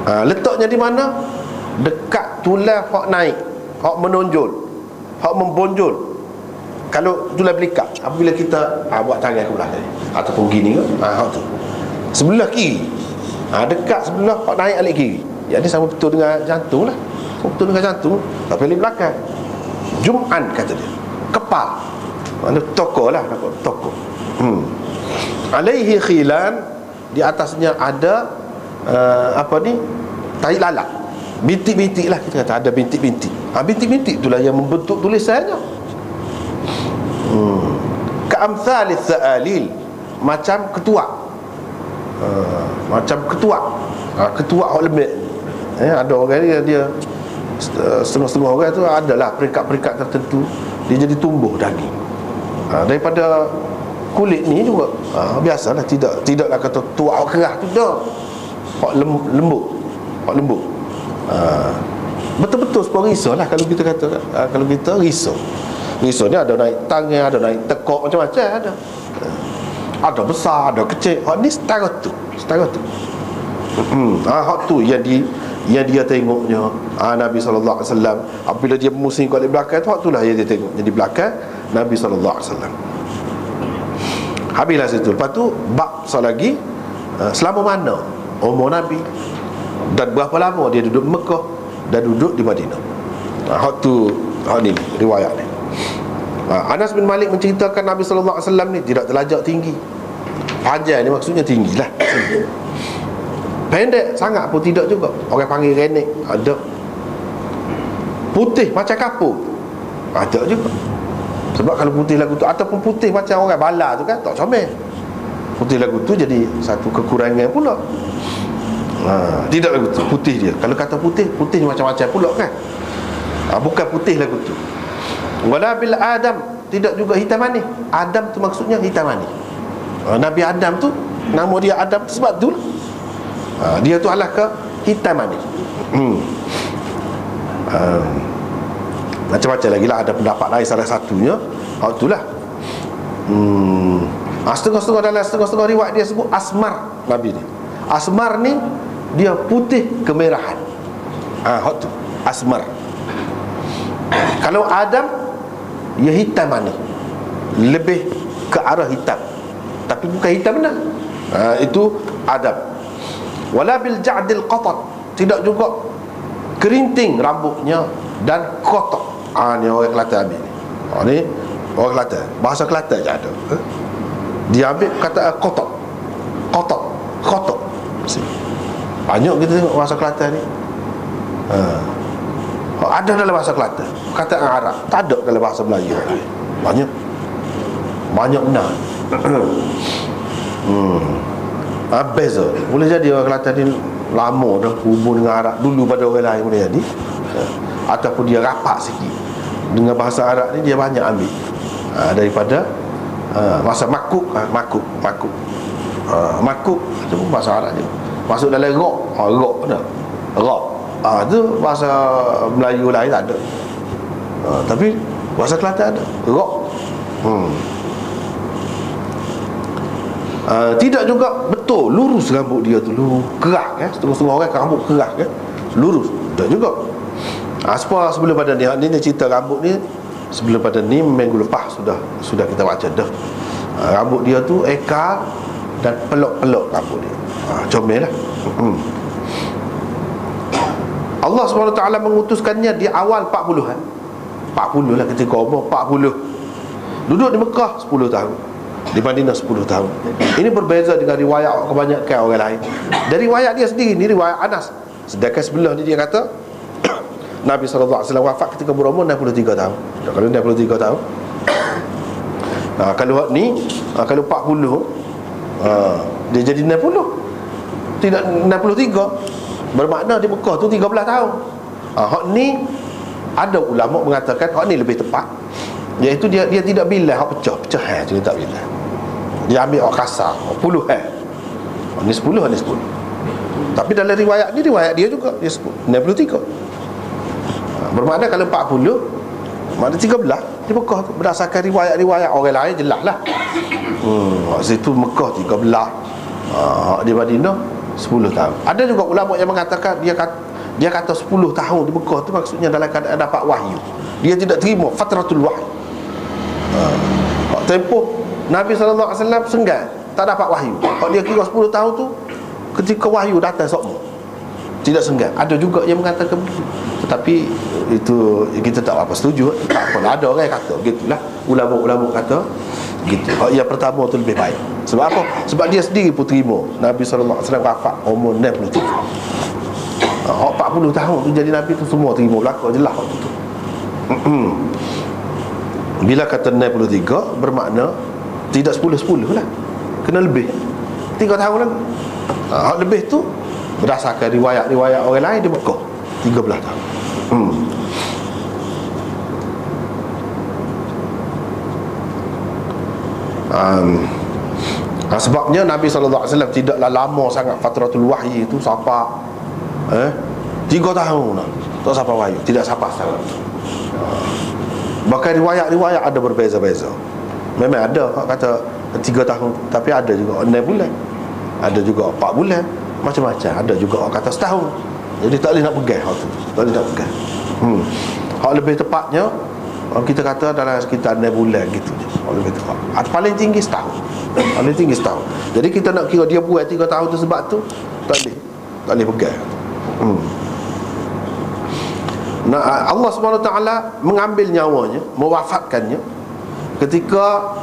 Speaker 1: Letaknya di mana? Dekat tulang hak naik, hak menonjol, hak membonjol. Kalau tulang belikat, apabila kita buat tangan ke belakang ataupun gini ke, hak tu sebelah kiri, dekat sebelah hak naik alik kiri, jadi sama betul dengan jantung lah, sama betul dengan jantung. Tapi alik belakang Jum'an kata dia, kepal, mana toko lah, toko. Alaihi khilan, di atasnya ada tahi lalat, bintik-bintik lah, kita kata ada bintik-bintik. Bintik-bintik itulah yang membentuk tulisannya. Ka'amthalis sa'alil, macam ketuak. Macam ketuak. Ketuak hak lembut. Ada orang dia setengah-setengah orang tu adalah peringkat-peringkat tertentu, dia jadi tumbuh daging daripada kulit ni juga. Biasalah, tidaklah kata tuak kerah tu dah. Hak lembut, hak lembut. Betul-betul sebuah risau lah kalau kita kata, kalau kita risau ni ada naik tangan, ada naik tekuk, macam-macam ada. Ada besar, ada kecil. Hak ni setara tu. Hak tu yang dia tengoknya Nabi SAW apabila dia bermusing kat belakang tu, hak itulah yang dia tengok jadi belakang Nabi SAW. Habislah situ. Lepas tu bab lagi, selama mana umur Nabi dan berapa lama dia duduk Mekah dan duduk di Madinah. Hak ni riwayat ni. Anas bin Malik menceritakan Nabi SAW ni tidak terlajak tinggi. Panjang ni maksudnya tinggi lah. Pendek sangat pun tidak juga. Orang panggil renek, ada. Putih macam kapur, ada juga. Sebab kalau putih lagu tu, ataupun putih macam orang bala tu kan, tak comel. Putih lagu tu jadi satu kekurangan pula. Tidak lagu tu, putih dia. Kalau kata putih macam-macam pula kan. Bukan putih lagu tu. Wala bil Adam, tidak juga hitam manis. Adam tu maksudnya hitam manis. Nabi Adam tu, nama dia Adam tu sebab tu lah. Dia tu adalah ke hitam manis. Macam-macam lagi lah, ada pendapat lain. Salah satunya itulah, setengah-setengah dalam setengah-setengah riwayat dia sebut asmar. Nabi ni asmar ni dia putih kemerahan. Hak tu asmar. Kalau Adam dia hitam manis, lebih ke arah hitam, tapi bukan hitam benar. Itu Adam. Wala bil ja'dil qatat, tidak juga kerinting rambutnya dan kotak. Ni orang Kelantan ambil ni. Ni orang Kelantan, bahasa Kelantan je ada. Dia ambil kata kotak. Banyak kita tengok bahasa Kelantan ni. Ada dalam bahasa Kelantan, kata Arab tak ada dalam bahasa Melayu. Banyak benar. Beza. Boleh jadi orang Kelantan ni lama dah hubung dengan Arab dulu pada orang lain, boleh jadi. Ataupun dia rapat sikit dengan bahasa Arab ni, dia banyak ambil daripada bahasa makuk. Makuk itu pun bahasa Arab je. Masuk dalam rok. Rok ada. Rok. Itu bahasa Melayu lain tak ada. Tapi bahasa Kelantan ada. Rok. Tidak juga betul lurus rambut dia tu, lurus kerak kan. Setengah-setengah orang rambut kerak kan, lurus. Tak juga. Sebelum pada ni dia cerita rambut ni, sebelum pada ni minggu lepas sudah kita baca dah. Rambut dia tu ekar dan pelok-pelok rambut dia. Comel lah. Allah SWT mengutuskannya di awal 40-an. 40 lah ketika umur 40. Duduk di Mekah 10 tahun. Di Madinah 10 tahun. Ini berbeza dengan riwayat kebanyakan orang lain. Dari riwayat dia sendiri, ni riwayat Anas. Sedangkan sebelah ni dia kata Nabi SAW wafat ketika berumur 63 tahun. Kalau 63 tahun, kalau ni kalau 40, dia jadi 60. Tidak 63. Bermakna di Mekah tu 13 tahun. Hak ni ada ulama mengatakan hak ni lebih tepat, iaitu dia tidak bilang hak pecah dia tak bilang. Dia ambil hak kasar, puluh ni 10, ni 10. Tapi dalam riwayat ni, riwayat dia juga dia sebut 63. Bermakna kalau 40, makna 13 di Mekah tu. Berdasarkan riwayat-riwayat orang lain jelas lah. Situ Mekah 13, di Madinah 10 tahun. Ada juga ulama yang mengatakan dia kata 10 tahun di Mekah tu maksudnya dalam keadaan dapat wahyu. Dia tidak terima fatratul wahyu. Tempoh Nabi SAW senggan, tak dapat wahyu. Kalau dia kira 10 tahun tu ketika wahyu datang semua, tidak senggan. Ada juga yang mengatakan begitu. Tetapi itu kita tak apa setuju. Tak apa, ada orang yang kata begitulah. Ulama-ulama kata gitu. Yang pertama tu lebih baik. Sebab apa? Sebab dia sendiri pun terima Nabi SAW wafat umur 63. 40 tahun tu jadi Nabi tu semua terima belakang jelas waktu tu. Bila kata 63 bermakna tidak 10-10 lah, kena lebih 3 tahun lagi. Lebih tu berdasarkan riwayat-riwayat orang lain di Mekah 13 tahun. Sebabnya Nabi SAW tidaklah lama sangat fatratul wahyi itu sampai 3 tahun lah, tak sampai wahyu, tidak sampai sangat. Bahkan riwayat-riwayat ada berbeza-beza. Memang ada kata 3 tahun, tapi ada juga 6 bulan, ada juga 4 bulan, macam-macam. Ada juga orang kata setahun. Jadi tak boleh nak pegang hal tu, tak boleh nak pegang. Hal lebih tepatnya kita kata dalam sekitar 6 bulan gitu je. Hal lebih tepat. Paling tinggi setahun. Paling tinggi setahun. Jadi kita nak kira dia buat 3 tahun tu sebab tu tak boleh pegang. Nah, Allah SWT mengambil nyawanya, mewafatkannya ketika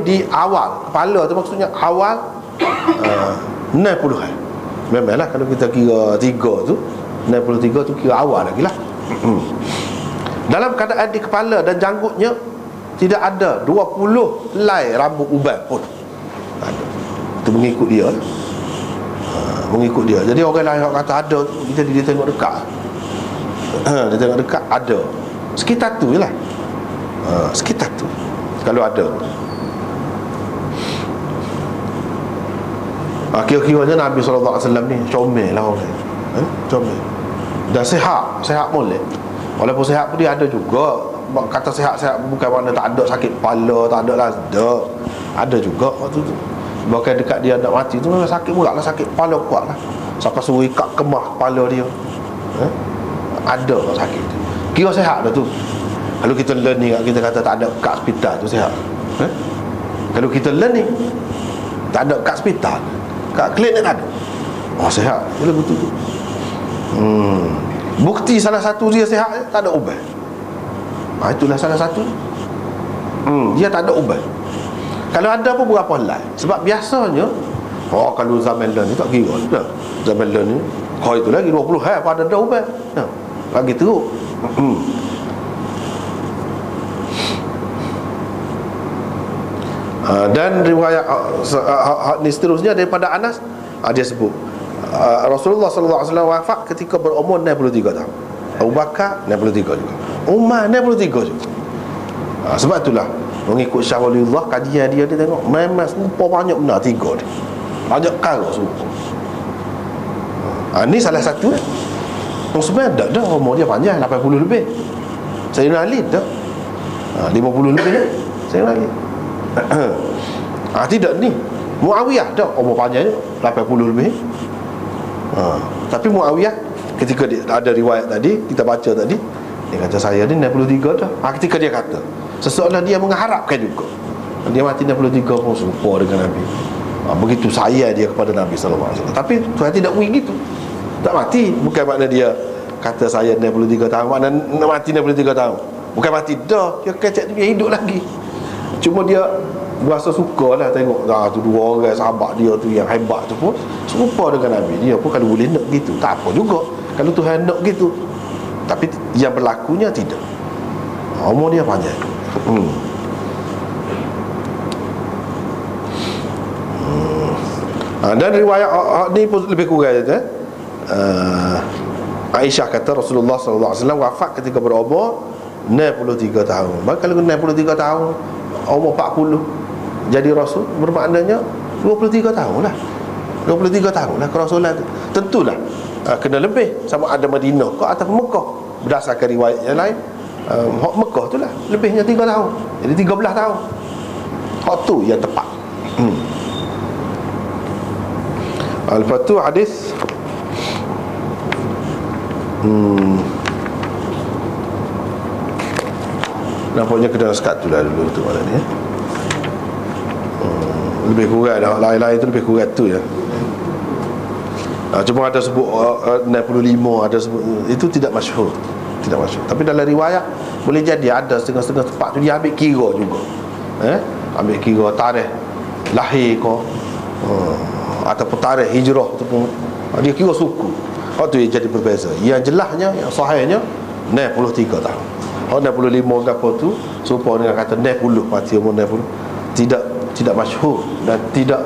Speaker 1: di awal kepala tu, maksudnya awal 60-an. Memanglah kalau kita kira 3 tu 63 tu kira awal lagi lah. Dalam keadaan di kepala dan janggutnya tidak ada 20 helai rambut uban pun ada. Itu mengikut dia lah. Mengikut dia. Jadi orang lain kata ada, kita dia tengok dekat. Dia tengok dekat ada. Sekitar tu je lah. Sekitar tu kalau ada. Kira-kiranya Nabi SAW ni comel lah orang. Comel. Dan sehat boleh. Walaupun sehat pun dia ada juga. Kata sehat-sehat bukan makna tak ada sakit kepala, tak ada lah. Ada juga waktu tu. Bahkan dekat dia nak mati tu memang sakit berat lah, sakit kepala kuat lah. Sampai suruh ikat kemah kepala dia. Ada sakit tu. Kira sehat dah tu. Kalau kita learning, kita kata tak ada kat hospital tu sehat. Kalau kita learning tak ada kat hospital, kat klinik tak ada, sehat. Boleh betul tu. Bukti salah satu dia sehat, tak ada ubat. Itulah salah satu. Dia tak ada ubat. Kalau ada pun berapa helai. Sebab biasanya kalau zaman lain ni tak kira dah. Zaman lain ni kau itu lagi 20 hari pada ada ubat. Lagi teruk. Dan riwayat ni seterusnya daripada Anas, dia sebut Rasulullah SAW wafat ketika berumur 63 tahun. Abu Bakar 63 juga, Umar 63 juga. Sebab itulah mengikut Syah Waliullah, kajian dia tengok memang serupa banyak benar 3 dia. Banyak kali serupa. Ni salah satu. Sebenarnya dah umur dia panjang 80 lebih. Sayyidina Ali dah 50 lebih Sayyidina Ali. Tidak ni Muawiyah dah umur panjang 80 lebih. Tapi Muawiyah ketika dia ada riwayat tadi kita baca tadi, dia kata saya ni 63 dah. Ketika dia kata seseorang dia mengharapkan juga dia mati 63 pun serupa dengan Nabi. Begitu sayang dia kepada Nabi SAW. Tapi Tuhan tidak begitu. Tak mati bukan makna dia kata saya 63 tahun makna nak mati 63 tahun. Bukan mati dah, dia kecek dia hidup lagi. Cuma dia Berasa suka lah tengok tu dua orang sahabat dia tu yang hebat tu pun serupa dengan Nabi. Dia pun kalau boleh nak gitu, tak apa juga kalau Tuhan nak gitu. Tapi yang berlakunya tidak. Umur dia panjang. Dan riwayat ni pun lebih kurang Aisyah kata Rasulullah SAW wafat ketika berumur 63 tahun. Maka kalau 63 tahun umur 40 jadi Rasul, bermaknanya 23 tahun lah. 23 tahun lah kerasulan tu. Tentulah kena lebih sama ada Madinah ke atau Mekah. Berdasarkan riwayat yang lain, Mekah tu lah lebihnya 3 tahun. Jadi 13 tahun. Hak tu yang tepat. Lepas tu hadis nampaknya kena sekat tu lah dulu tu mana ni lebih kurang dah. Lain-lain tu lebih kurang tu ya. Cuma ada sebut 65, ada sebut itu tidak masyhur. Tidak masyhur. Tapi dalam riwayat boleh jadi ada setengah-setengah tempat tu dia ambil kira juga. Ambil kira tarikh lahir ke ataupun tarikh hijrah ataupun dia kira suku. Hak tu yang jadi berbeza. Yang jelasnya, yang sahihnya 63 tahun. Hak 65 ke apa tu serupa dengan kata 60 mati umur 60. Tidak masyhur dan tidak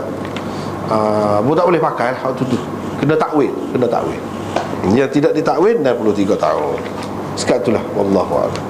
Speaker 1: tak boleh pakai hak tu. Kena takwil. Yang tidak ditakwil 63 tahun. Sekat itulah wallahu a'lam.